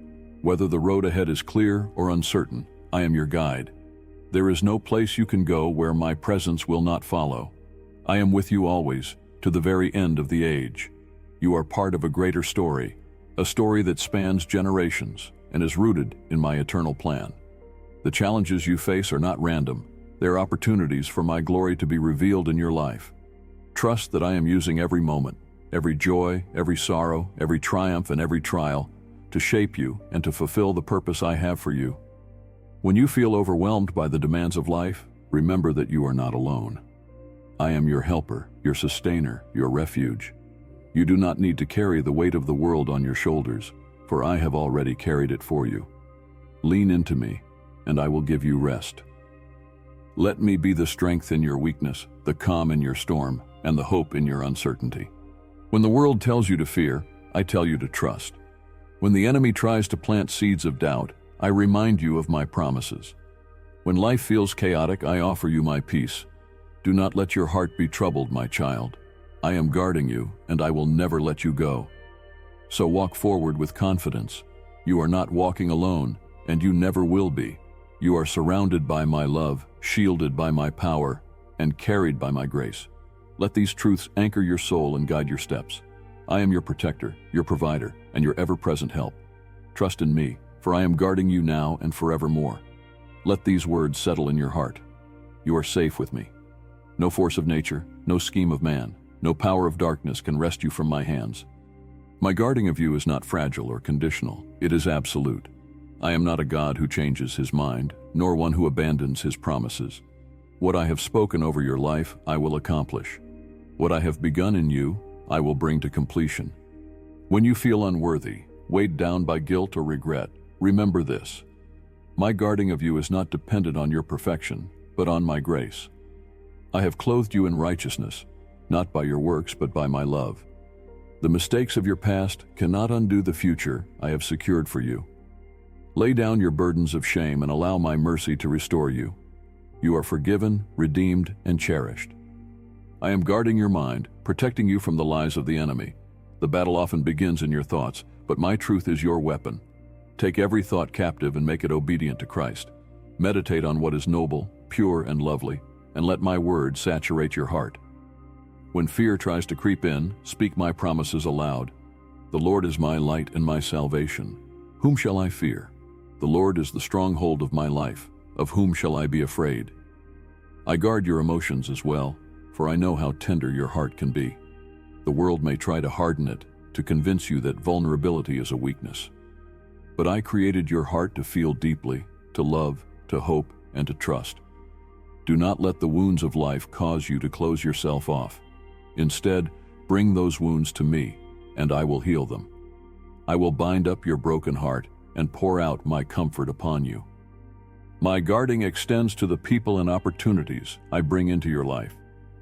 Whether the road ahead is clear or uncertain, I am your guide. There is no place you can go where my presence will not follow. I am with you always, to the very end of the age. You are part of a greater story, a story that spans generations and is rooted in my eternal plan. The challenges you face are not random. They are opportunities for my glory to be revealed in your life. Trust that I am using every moment, every joy, every sorrow, every triumph, and every trial to shape you and to fulfill the purpose I have for you. When you feel overwhelmed by the demands of life, remember that you are not alone. I am your helper, your sustainer, your refuge. You do not need to carry the weight of the world on your shoulders, for I have already carried it for you. Lean into me, and I will give you rest. Let me be the strength in your weakness, the calm in your storm, and the hope in your uncertainty. When the world tells you to fear, I tell you to trust. When the enemy tries to plant seeds of doubt, I remind you of my promises. When life feels chaotic, I offer you my peace. Do not let your heart be troubled, my child. I am guarding you, and I will never let you go. So walk forward with confidence. You are not walking alone, and you never will be. You are surrounded by my love, shielded by my power, and carried by my grace. Let these truths anchor your soul and guide your steps. I am your protector, your provider, and your ever-present help. Trust in me, for I am guarding you now and forevermore. Let these words settle in your heart. You are safe with me. No force of nature, no scheme of man, no power of darkness can wrest you from my hands. My guarding of you is not fragile or conditional. It is absolute. I am not a God who changes his mind, nor one who abandons his promises. What I have spoken over your life, I will accomplish. What I have begun in you, I will bring to completion. When you feel unworthy, weighed down by guilt or regret, remember this. My guarding of you is not dependent on your perfection, but on my grace. I have clothed you in righteousness, not by your works, but by my love. The mistakes of your past cannot undo the future I have secured for you. Lay down your burdens of shame and allow my mercy to restore you. You are forgiven, redeemed, and cherished. I am guarding your mind, protecting you from the lies of the enemy. The battle often begins in your thoughts, but my truth is your weapon. Take every thought captive and make it obedient to Christ. Meditate on what is noble, pure, and lovely, and let my word saturate your heart. When fear tries to creep in, speak my promises aloud. The Lord is my light and my salvation. Whom shall I fear? The Lord is the stronghold of my life. Of whom shall I be afraid? I guard your emotions as well, for I know how tender your heart can be. The world may try to harden it, to convince you that vulnerability is a weakness. But I created your heart to feel deeply, to love, to hope, and to trust. Do not let the wounds of life cause you to close yourself off. Instead, bring those wounds to me, and I will heal them. I will bind up your broken heart and pour out my comfort upon you. My guarding extends to the people and opportunities I bring into your life.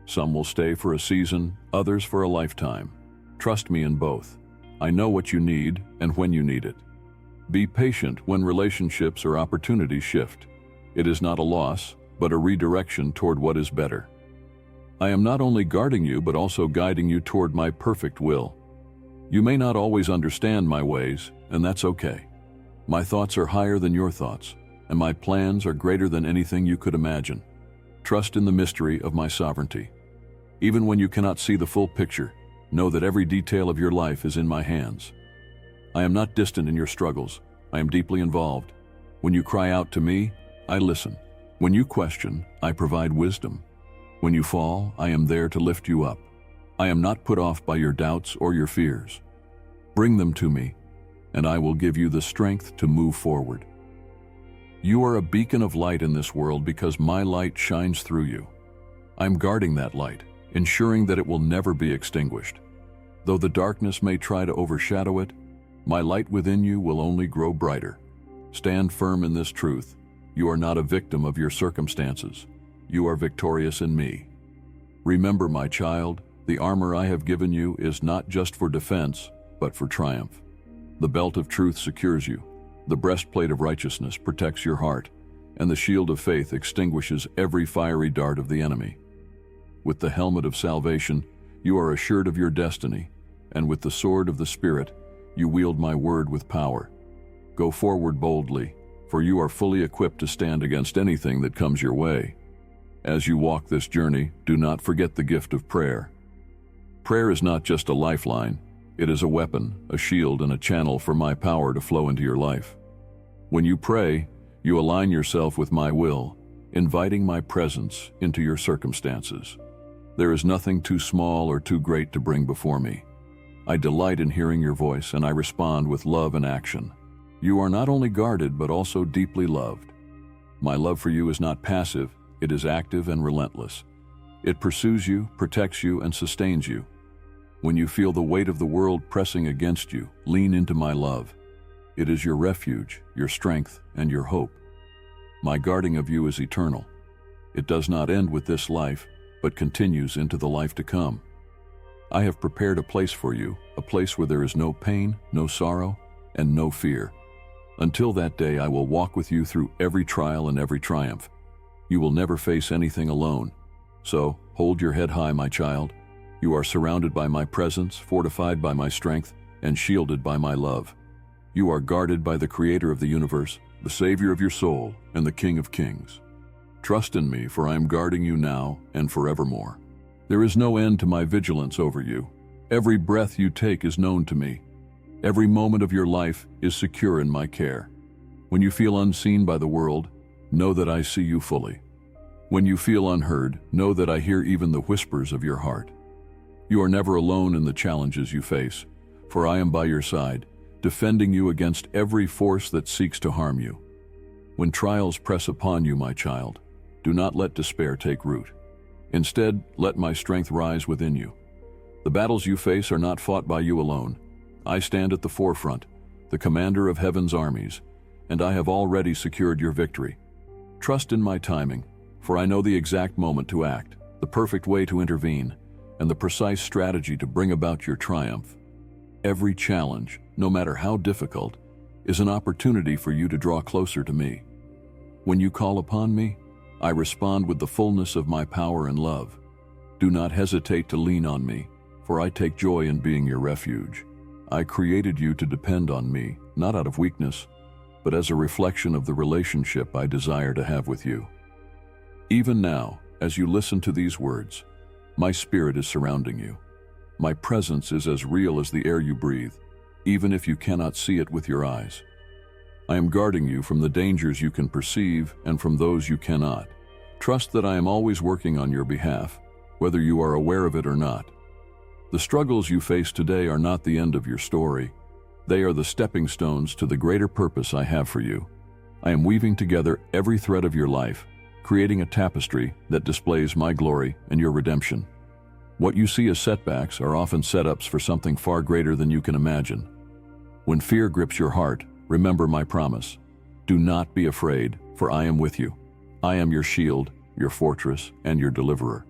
Some will stay for a season, others for a lifetime. Trust me in both. I know what you need and when you need it. Be patient when relationships or opportunities shift. It is not a loss, but a redirection toward what is better. I am not only guarding you, but also guiding you toward my perfect will. You may not always understand my ways, and that's okay. My thoughts are higher than your thoughts, and my plans are greater than anything you could imagine. Trust in the mystery of my sovereignty. Even when you cannot see the full picture, know that every detail of your life is in my hands. I am not distant in your struggles. I am deeply involved. When you cry out to me, I listen. When you question, I provide wisdom. When you fall, I am there to lift you up. I am not put off by your doubts or your fears. Bring them to me, and I will give you the strength to move forward. You are a beacon of light in this world because my light shines through you. I'm guarding that light, ensuring that it will never be extinguished. Though the darkness may try to overshadow it, my light within you will only grow brighter. Stand firm in this truth. You are not a victim of your circumstances. You are victorious in me. Remember, my child, the armor I have given you is not just for defense, but for triumph. The belt of truth secures you. The breastplate of righteousness protects your heart, and the shield of faith extinguishes every fiery dart of the enemy. With the helmet of salvation, you are assured of your destiny, and with the sword of the Spirit, you wield my word with power. Go forward boldly, for you are fully equipped to stand against anything that comes your way. As you walk this journey, do not forget the gift of prayer. Prayer is not just a lifeline, it is a weapon, a shield, and a channel for my power to flow into your life. When you pray, you align yourself with my will, inviting my presence into your circumstances. There is nothing too small or too great to bring before me. I delight in hearing your voice, and I respond with love and action. You are not only guarded, but also deeply loved. My love for you is not passive, it is active and relentless. It pursues you, protects you, and sustains you. When you feel the weight of the world pressing against you, lean into my love. It is your refuge, your strength, and your hope. My guarding of you is eternal. It does not end with this life, but continues into the life to come. I have prepared a place for you, a place where there is no pain, no sorrow, and no fear. Until that day, I will walk with you through every trial and every triumph. You will never face anything alone. So, hold your head high, my child. You are surrounded by my presence, fortified by my strength, and shielded by my love. You are guarded by the Creator of the universe, the Savior of your soul, and the King of kings. Trust in me, for I am guarding you now and forevermore. There is no end to my vigilance over you. Every breath you take is known to me. Every moment of your life is secure in my care. When you feel unseen by the world, know that I see you fully. When you feel unheard, know that I hear even the whispers of your heart. You are never alone in the challenges you face, for I am by your side, defending you against every force that seeks to harm you. When trials press upon you, my child, do not let despair take root. Instead, let my strength rise within you. The battles you face are not fought by you alone. I stand at the forefront, the commander of heaven's armies, and I have already secured your victory. Trust in my timing, for I know the exact moment to act, the perfect way to intervene, and the precise strategy to bring about your triumph. Every challenge, no matter how difficult, is an opportunity for you to draw closer to me. When you call upon me, I respond with the fullness of my power and love. Do not hesitate to lean on me, for I take joy in being your refuge. I created you to depend on me, not out of weakness, but as a reflection of the relationship I desire to have with you. Even now, as you listen to these words, my spirit is surrounding you. My presence is as real as the air you breathe, even if you cannot see it with your eyes. I am guarding you from the dangers you can perceive and from those you cannot. Trust that I am always working on your behalf, whether you are aware of it or not. The struggles you face today are not the end of your story. They are the stepping stones to the greater purpose I have for you. I am weaving together every thread of your life, creating a tapestry that displays my glory and your redemption. What you see as setbacks are often setups for something far greater than you can imagine. When fear grips your heart, remember my promise. Do not be afraid, for I am with you. I am your shield, your fortress, and your deliverer.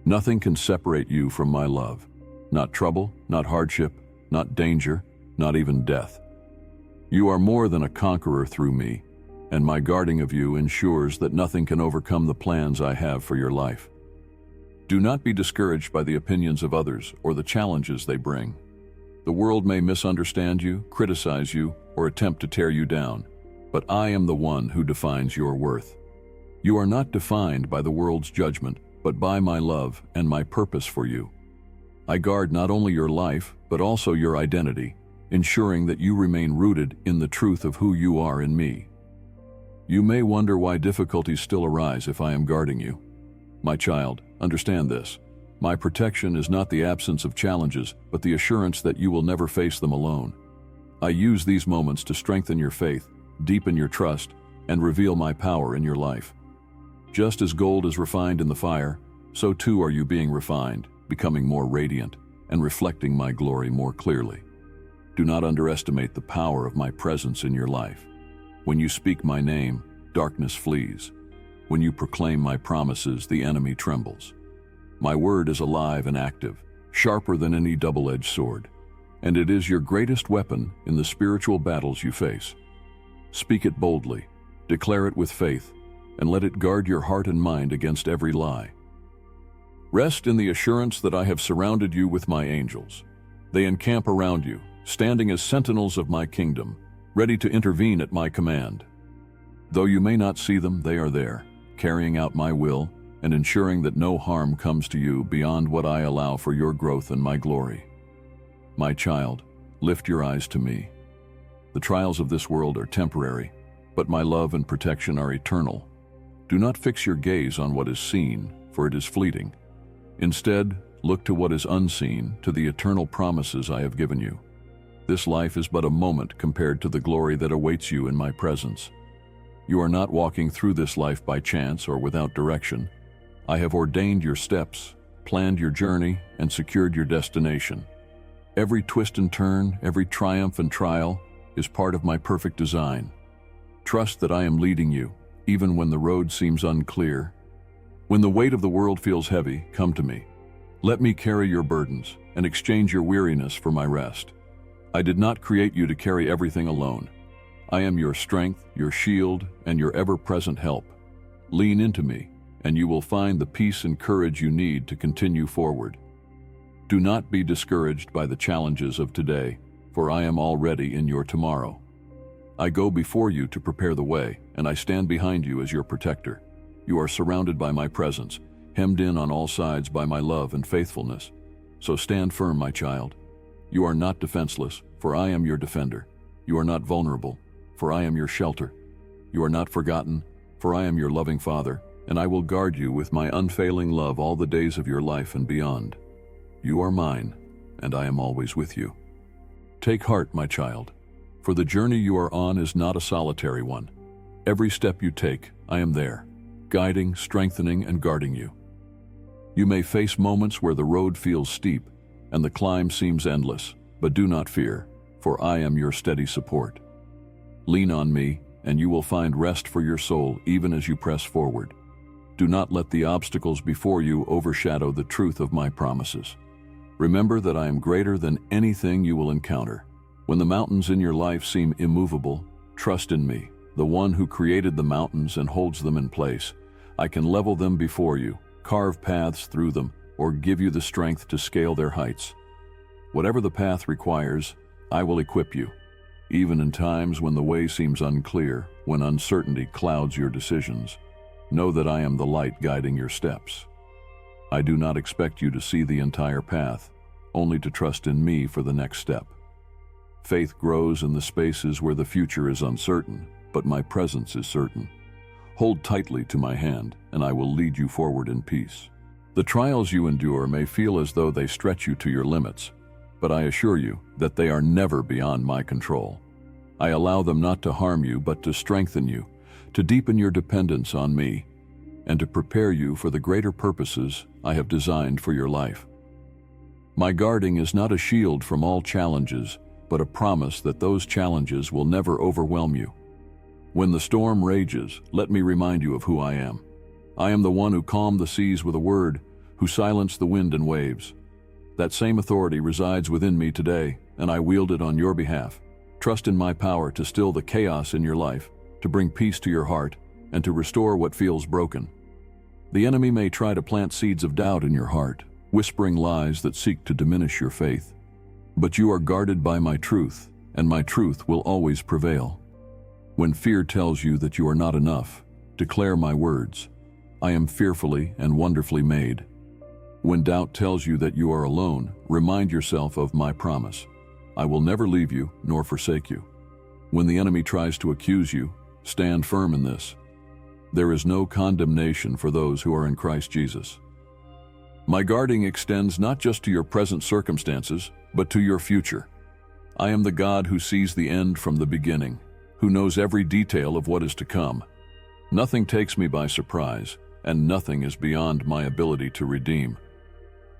Nothing can separate you from my love. Not trouble, not hardship, not danger, not even death. You are more than a conqueror through me, and my guarding of you ensures that nothing can overcome the plans I have for your life. Do not be discouraged by the opinions of others or the challenges they bring. The world may misunderstand you, criticize you, or attempt to tear you down, but I am the one who defines your worth. You are not defined by the world's judgment, but by my love and my purpose for you. I guard not only your life, but also your identity, ensuring that you remain rooted in the truth of who you are in me. You may wonder why difficulties still arise if I am guarding you. My child, understand this. My protection is not the absence of challenges, but the assurance that you will never face them alone. I use these moments to strengthen your faith, deepen your trust, and reveal my power in your life. Just as gold is refined in the fire, so too are you being refined, becoming more radiant, and reflecting my glory more clearly. Do not underestimate the power of my presence in your life. When you speak my name, darkness flees. When you proclaim my promises, the enemy trembles. My word is alive and active, sharper than any double-edged sword, and it is your greatest weapon in the spiritual battles you face. Speak it boldly, declare it with faith, and let it guard your heart and mind against every lie. Rest in the assurance that I have surrounded you with my angels. They encamp around you, standing as sentinels of my kingdom, ready to intervene at my command. Though you may not see them, they are there, carrying out my will and ensuring that no harm comes to you beyond what I allow for your growth and my glory. My child, lift your eyes to me. The trials of this world are temporary, but my love and protection are eternal. Do not fix your gaze on what is seen, for it is fleeting. Instead, look to what is unseen, to the eternal promises I have given you. This life is but a moment compared to the glory that awaits you in my presence. You are not walking through this life by chance or without direction. I have ordained your steps, planned your journey, and secured your destination. Every twist and turn, every triumph and trial is part of my perfect design. Trust that I am leading you, even when the road seems unclear. When the weight of the world feels heavy, come to me. Let me carry your burdens and exchange your weariness for my rest. I did not create you to carry everything alone. I am your strength, your shield, and your ever-present help. Lean into me, and you will find the peace and courage you need to continue forward. Do not be discouraged by the challenges of today, for I am already in your tomorrow. I go before you to prepare the way, and I stand behind you as your protector. You are surrounded by my presence, hemmed in on all sides by my love and faithfulness. So stand firm, my child. You are not defenseless, for I am your defender. You are not vulnerable, for I am your shelter. You are not forgotten, for I am your loving Father, and I will guard you with my unfailing love all the days of your life and beyond. You are mine, and I am always with you. Take heart, my child, for the journey you are on is not a solitary one. Every step you take, I am there, guiding, strengthening, and guarding you. You may face moments where the road feels steep and the climb seems endless, but do not fear, for I am your steady support. Lean on me, and you will find rest for your soul even as you press forward. Do not let the obstacles before you overshadow the truth of my promises. Remember that I am greater than anything you will encounter. When the mountains in your life seem immovable, trust in me, the one who created the mountains and holds them in place. I can level them before you, carve paths through them, or give you the strength to scale their heights. Whatever the path requires, I will equip you. Even in times when the way seems unclear, when uncertainty clouds your decisions, know that I am the light guiding your steps. I do not expect you to see the entire path, only to trust in me for the next step. Faith grows in the spaces where the future is uncertain, but my presence is certain. Hold tightly to my hand, and I will lead you forward in peace. The trials you endure may feel as though they stretch you to your limits, but I assure you that they are never beyond my control. I allow them not to harm you, but to strengthen you, to deepen your dependence on me, and to prepare you for the greater purposes I have designed for your life. My guarding is not a shield from all challenges, but a promise that those challenges will never overwhelm you. When the storm rages, let me remind you of who I am. I am the one who calmed the seas with a word, who silenced the wind and waves. That same authority resides within me today, and I wield it on your behalf. Trust in my power to still the chaos in your life, to bring peace to your heart, and to restore what feels broken. The enemy may try to plant seeds of doubt in your heart, whispering lies that seek to diminish your faith. But you are guarded by my truth, and my truth will always prevail. When fear tells you that you are not enough, declare my words. I am fearfully and wonderfully made. When doubt tells you that you are alone, remind yourself of my promise. I will never leave you nor forsake you. When the enemy tries to accuse you, stand firm in this. There is no condemnation for those who are in Christ Jesus. My guarding extends not just to your present circumstances, but to your future. I am the God who sees the end from the beginning, who knows every detail of what is to come. Nothing takes me by surprise, and nothing is beyond my ability to redeem.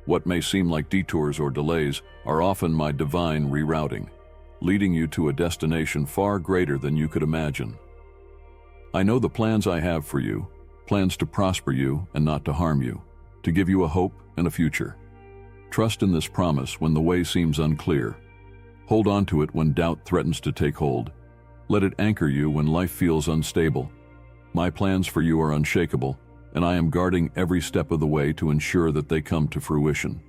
What may seem like detours or delays are often my divine rerouting, leading you to a destination far greater than you could imagine. I know the plans I have for you, plans to prosper you and not to harm you, to give you a hope and a future. Trust in this promise when the way seems unclear. Hold on to it when doubt threatens to take hold. Let it anchor you when life feels unstable. My plans for you are unshakable, and I am guarding every step of the way to ensure that they come to fruition.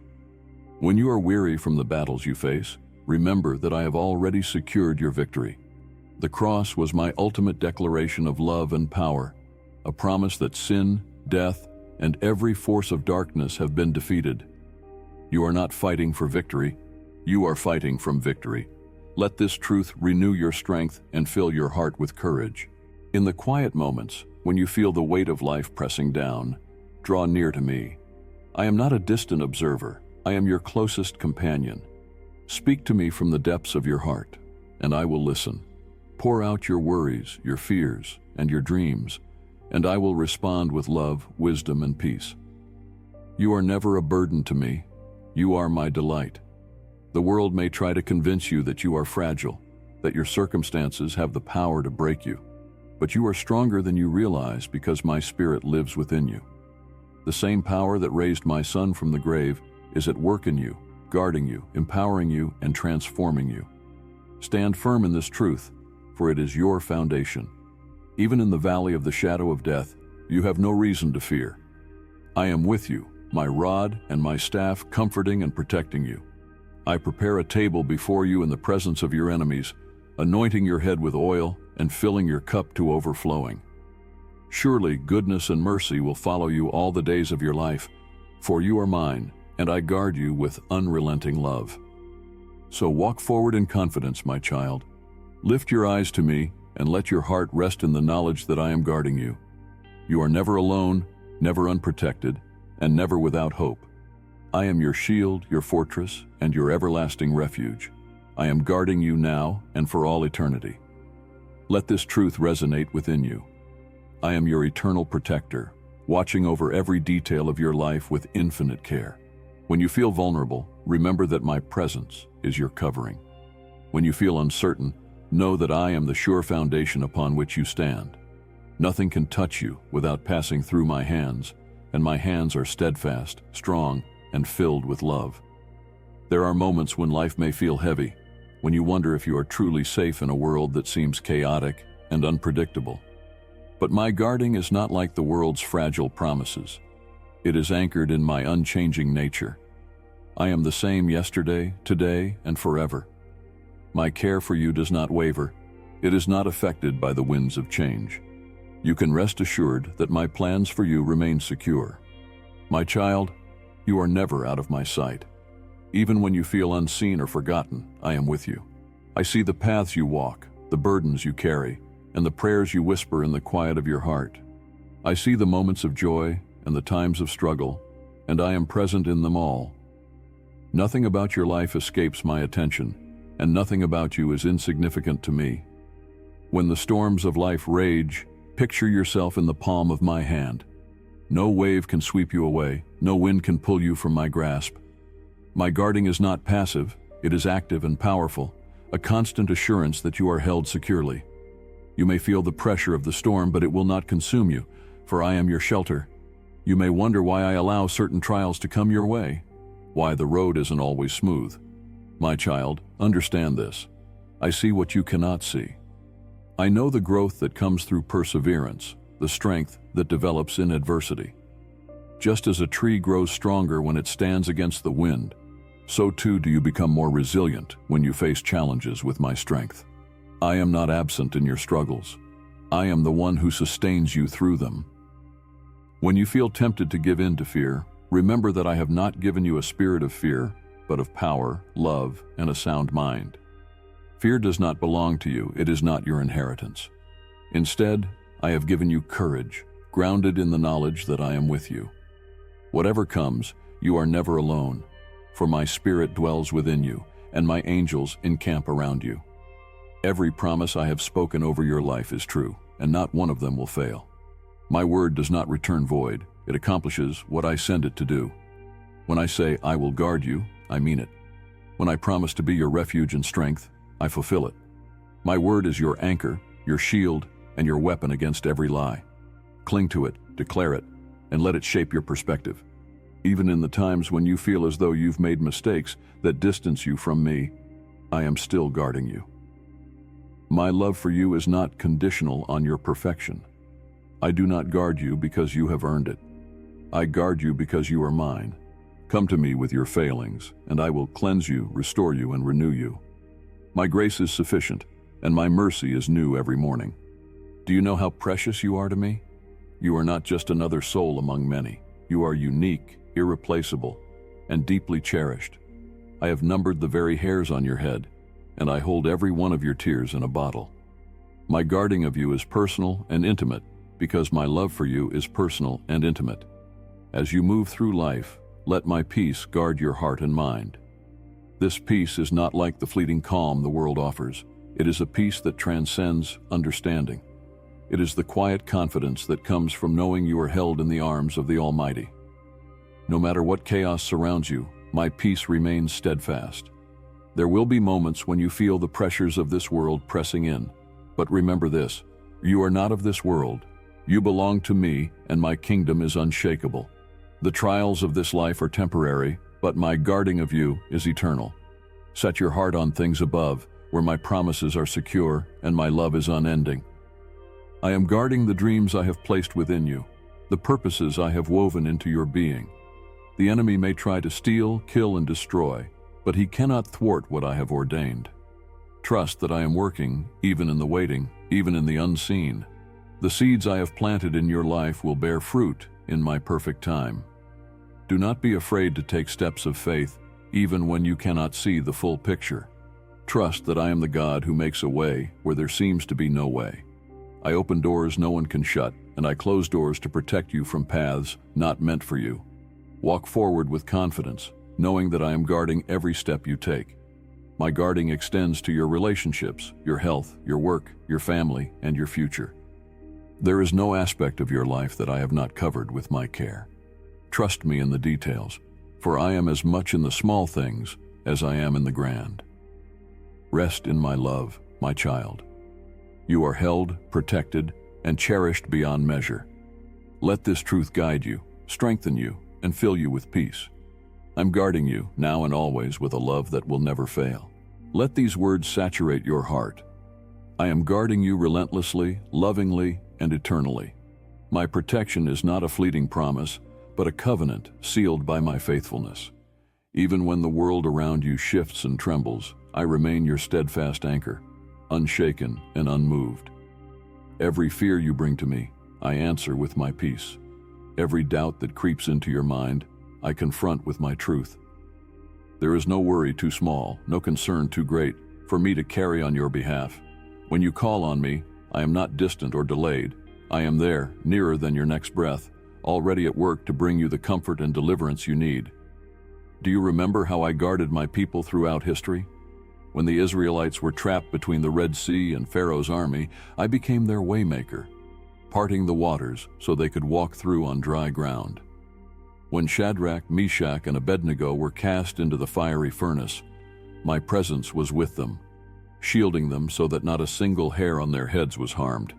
When you are weary from the battles you face, remember that I have already secured your victory. The cross was my ultimate declaration of love and power, a promise that sin, death, and every force of darkness have been defeated. You are not fighting for victory, you are fighting from victory. Let this truth renew your strength and fill your heart with courage. In the quiet moments, when you feel the weight of life pressing down, draw near to me. I am not a distant observer, I am your closest companion. Speak to me from the depths of your heart, and I will listen. Pour out your worries, your fears, and your dreams, and I will respond with love, wisdom, and peace. You are never a burden to me. You are my delight. The world may try to convince you that you are fragile, that your circumstances have the power to break you, but you are stronger than you realize because my spirit lives within you. The same power that raised my son from the grave is at work in you, guarding you, empowering you, and transforming you. Stand firm in this truth, for it is your foundation. Even in the valley of the shadow of death, you have no reason to fear. I am with you, my rod and my staff comforting and protecting you. I prepare a table before you in the presence of your enemies, anointing your head with oil and filling your cup to overflowing. Surely goodness and mercy will follow you all the days of your life, for you are mine, and I guard you with unrelenting love. So walk forward in confidence, my child. Lift your eyes to me and let your heart rest in the knowledge that I am guarding you. You are never alone, never unprotected, and never without hope. I am your shield, your fortress, and your everlasting refuge. I am guarding you now and for all eternity. Let this truth resonate within you. I am your eternal protector, watching over every detail of your life with infinite care. When you feel vulnerable, remember that my presence is your covering. When you feel uncertain, know that I am the sure foundation upon which you stand. Nothing can touch you without passing through my hands, and my hands are steadfast, strong, and filled with love. There are moments when life may feel heavy, when you wonder if you are truly safe in a world that seems chaotic and unpredictable. But my guarding is not like the world's fragile promises. It is anchored in my unchanging nature. I am the same yesterday, today, and forever. My care for you does not waver. It is not affected by the winds of change. You can rest assured that my plans for you remain secure. My child, you are never out of my sight. Even when you feel unseen or forgotten, I am with you. I see the paths you walk, the burdens you carry, and the prayers you whisper in the quiet of your heart. I see the moments of joy and the times of struggle, and I am present in them all. Nothing about your life escapes my attention, and nothing about you is insignificant to me. When the storms of life rage, picture yourself in the palm of my hand. No wave can sweep you away, no wind can pull you from my grasp. My guarding is not passive, it is active and powerful, a constant assurance that you are held securely. You may feel the pressure of the storm, but it will not consume you, for I am your shelter. You may wonder why I allow certain trials to come your way, why the road isn't always smooth. My child, understand this. I see what you cannot see. I know the growth that comes through perseverance, the strength that develops in adversity. Just as a tree grows stronger when it stands against the wind, so too do you become more resilient when you face challenges with my strength. I am not absent in your struggles. I am the one who sustains you through them. When you feel tempted to give in to fear, remember that I have not given you a spirit of fear, but of power, love, and a sound mind. Fear does not belong to you, it is not your inheritance. Instead, I have given you courage, grounded in the knowledge that I am with you. Whatever comes, you are never alone, for my spirit dwells within you, and my angels encamp around you. Every promise I have spoken over your life is true, and not one of them will fail. My word does not return void, it accomplishes what I send it to do. When I say I will guard you, I mean it. When I promise to be your refuge and strength, I fulfill it. My word is your anchor, your shield, and your weapon against every lie. Cling to it, declare it, and let it shape your perspective. Even in the times when you feel as though you've made mistakes that distance you from me, I am still guarding you. My love for you is not conditional on your perfection. I do not guard you because you have earned it. I guard you because you are mine. Come to me with your failings, and I will cleanse you, restore you, and renew you. My grace is sufficient, and my mercy is new every morning. Do you know how precious you are to me? You are not just another soul among many. You are unique, irreplaceable, and deeply cherished. I have numbered the very hairs on your head, and I hold every one of your tears in a bottle. My guarding of you is personal and intimate, because my love for you is personal and intimate. As you move through life, let my peace guard your heart and mind. This peace is not like the fleeting calm the world offers. It is a peace that transcends understanding. It is the quiet confidence that comes from knowing you are held in the arms of the Almighty. No matter what chaos surrounds you, my peace remains steadfast. There will be moments when you feel the pressures of this world pressing in, but remember this: you are not of this world. You belong to me, and my kingdom is unshakable. The trials of this life are temporary, but my guarding of you is eternal. Set your heart on things above, where my promises are secure and my love is unending. I am guarding the dreams I have placed within you, the purposes I have woven into your being. The enemy may try to steal, kill, and destroy, but he cannot thwart what I have ordained. Trust that I am working, even in the waiting, even in the unseen. The seeds I have planted in your life will bear fruit in my perfect time. Do not be afraid to take steps of faith, even when you cannot see the full picture. Trust that I am the God who makes a way where there seems to be no way. I open doors no one can shut, and I close doors to protect you from paths not meant for you. Walk forward with confidence, knowing that I am guarding every step you take. My guarding extends to your relationships, your health, your work, your family, and your future. There is no aspect of your life that I have not covered with my care. Trust me in the details, for I am as much in the small things as I am in the grand. Rest in my love, my child. You are held, protected, and cherished beyond measure. Let this truth guide you, strengthen you, and fill you with peace. I'm guarding you, now and always, with a love that will never fail. Let these words saturate your heart. I am guarding you relentlessly, lovingly, and eternally. My protection is not a fleeting promise, but a covenant sealed by my faithfulness. Even when the world around you shifts and trembles, I remain your steadfast anchor, unshaken and unmoved. Every fear you bring to me, I answer with my peace. Every doubt that creeps into your mind, I confront with my truth. There is no worry too small, no concern too great, for me to carry on your behalf. When you call on me, I am not distant or delayed. I am there, nearer than your next breath, already at work to bring you the comfort and deliverance you need. Do you remember how I guarded my people throughout history? When the Israelites were trapped between the Red Sea and Pharaoh's army, I became their waymaker, parting the waters so they could walk through on dry ground. When Shadrach, Meshach, and Abednego were cast into the fiery furnace, my presence was with them, shielding them so that not a single hair on their heads was harmed.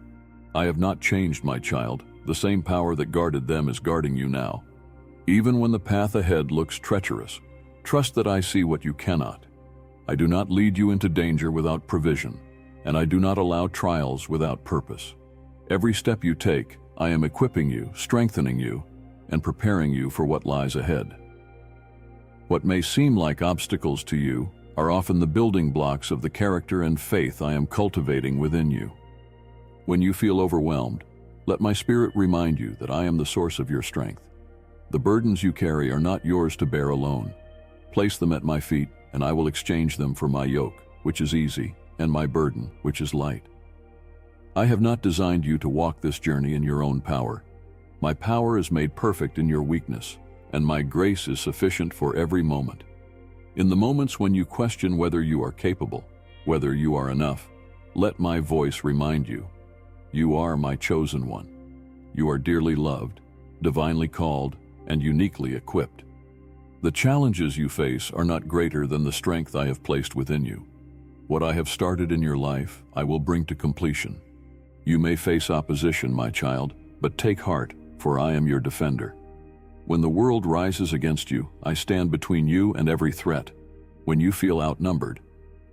I have not changed, my child. The same power that guarded them is guarding you now. Even when the path ahead looks treacherous, trust that I see what you cannot. I do not lead you into danger without provision, and I do not allow trials without purpose. Every step you take, I am equipping you, strengthening you, and preparing you for what lies ahead. What may seem like obstacles to you are often the building blocks of the character and faith I am cultivating within you. When you feel overwhelmed, let my Spirit remind you that I am the source of your strength. The burdens you carry are not yours to bear alone. Place them at my feet, and I will exchange them for my yoke, which is easy, and my burden, which is light. I have not designed you to walk this journey in your own power. My power is made perfect in your weakness, and my grace is sufficient for every moment. In the moments when you question whether you are capable, whether you are enough, let my voice remind you, you are my chosen one. You are dearly loved, divinely called, and uniquely equipped. The challenges you face are not greater than the strength I have placed within you. What I have started in your life, I will bring to completion. You may face opposition, my child, but take heart, for I am your defender. When the world rises against you, I stand between you and every threat. When you feel outnumbered,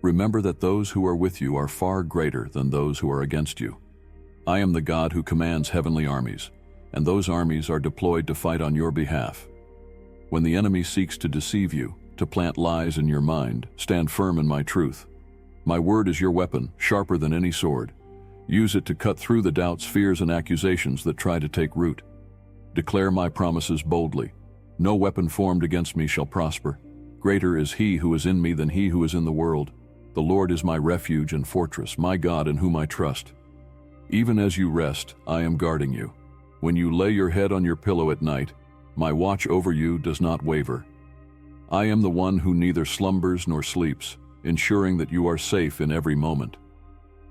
remember that those who are with you are far greater than those who are against you. I am the God who commands heavenly armies, and those armies are deployed to fight on your behalf. When the enemy seeks to deceive you, to plant lies in your mind, stand firm in my truth. My word is your weapon, sharper than any sword. Use it to cut through the doubts, fears, and accusations that try to take root. Declare my promises boldly. No weapon formed against me shall prosper. Greater is he who is in me than he who is in the world. The Lord is my refuge and fortress, my God in whom I trust. Even as you rest, I am guarding you. When you lay your head on your pillow at night, my watch over you does not waver. I am the one who neither slumbers nor sleeps, ensuring that you are safe in every moment.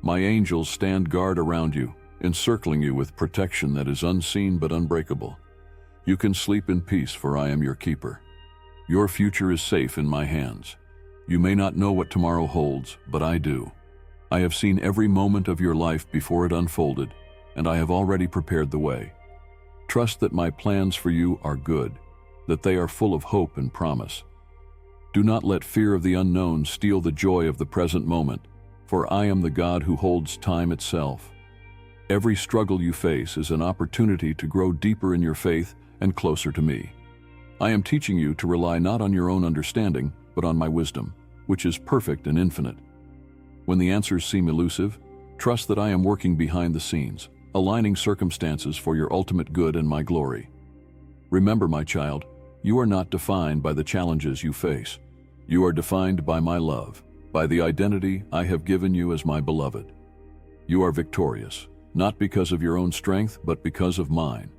My angels stand guard around you, encircling you with protection that is unseen but unbreakable. You can sleep in peace, for I am your keeper. Your future is safe in my hands. You may not know what tomorrow holds, but I do. I have seen every moment of your life before it unfolded, and I have already prepared the way. Trust that my plans for you are good, that they are full of hope and promise. Do not let fear of the unknown steal the joy of the present moment, for I am the God who holds time itself. Every struggle you face is an opportunity to grow deeper in your faith and closer to me. I am teaching you to rely not on your own understanding, but on my wisdom, which is perfect and infinite. When the answers seem elusive, trust that I am working behind the scenes, aligning circumstances for your ultimate good and my glory. Remember, my child, you are not defined by the challenges you face. You are defined by my love, by the identity I have given you as my beloved. You are victorious, not because of your own strength, but because of mine.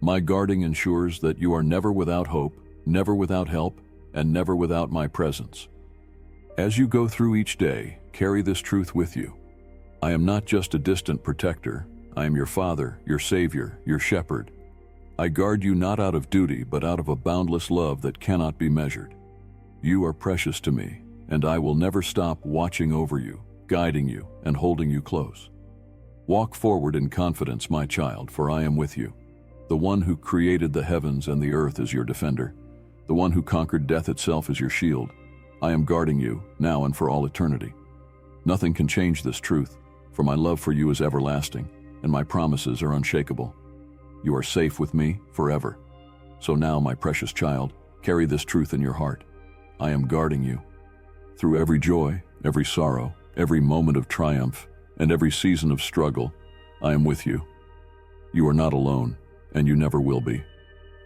My guarding ensures that you are never without hope, never without help, and never without my presence. As you go through each day, carry this truth with you. I am not just a distant protector. I am your Father, your Savior, your Shepherd. I guard you not out of duty, but out of a boundless love that cannot be measured. You are precious to me, and I will never stop watching over you, guiding you, and holding you close. Walk forward in confidence, my child, for I am with you. The one who created the heavens and the earth is your defender. The one who conquered death itself is your shield. I am guarding you, now and for all eternity. Nothing can change this truth, for my love for you is everlasting, and my promises are unshakable. You are safe with me forever. So now, my precious child, carry this truth in your heart. I am guarding you. Through every joy, every sorrow, every moment of triumph, and every season of struggle, I am with you. You are not alone, and you never will be.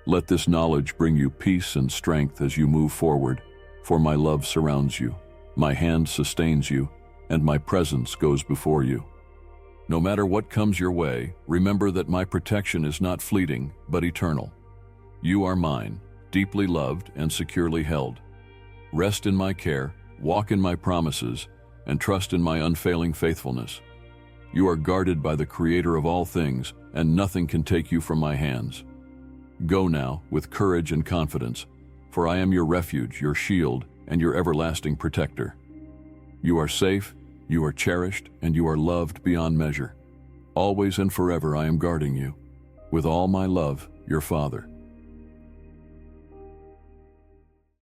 Let this knowledge bring you peace and strength as you move forward, for my love surrounds you, my hand sustains you, and my presence goes before you. No matter what comes your way, remember that my protection is not fleeting, but eternal. You are mine, deeply loved and securely held. Rest in my care, walk in my promises, and trust in my unfailing faithfulness. You are guarded by the Creator of all things, and nothing can take you from my hands. Go now with courage and confidence, for I am your refuge, your shield, and your everlasting protector. You are safe, you are cherished, and you are loved beyond measure. Always and forever I am guarding you. With all my love, your Father.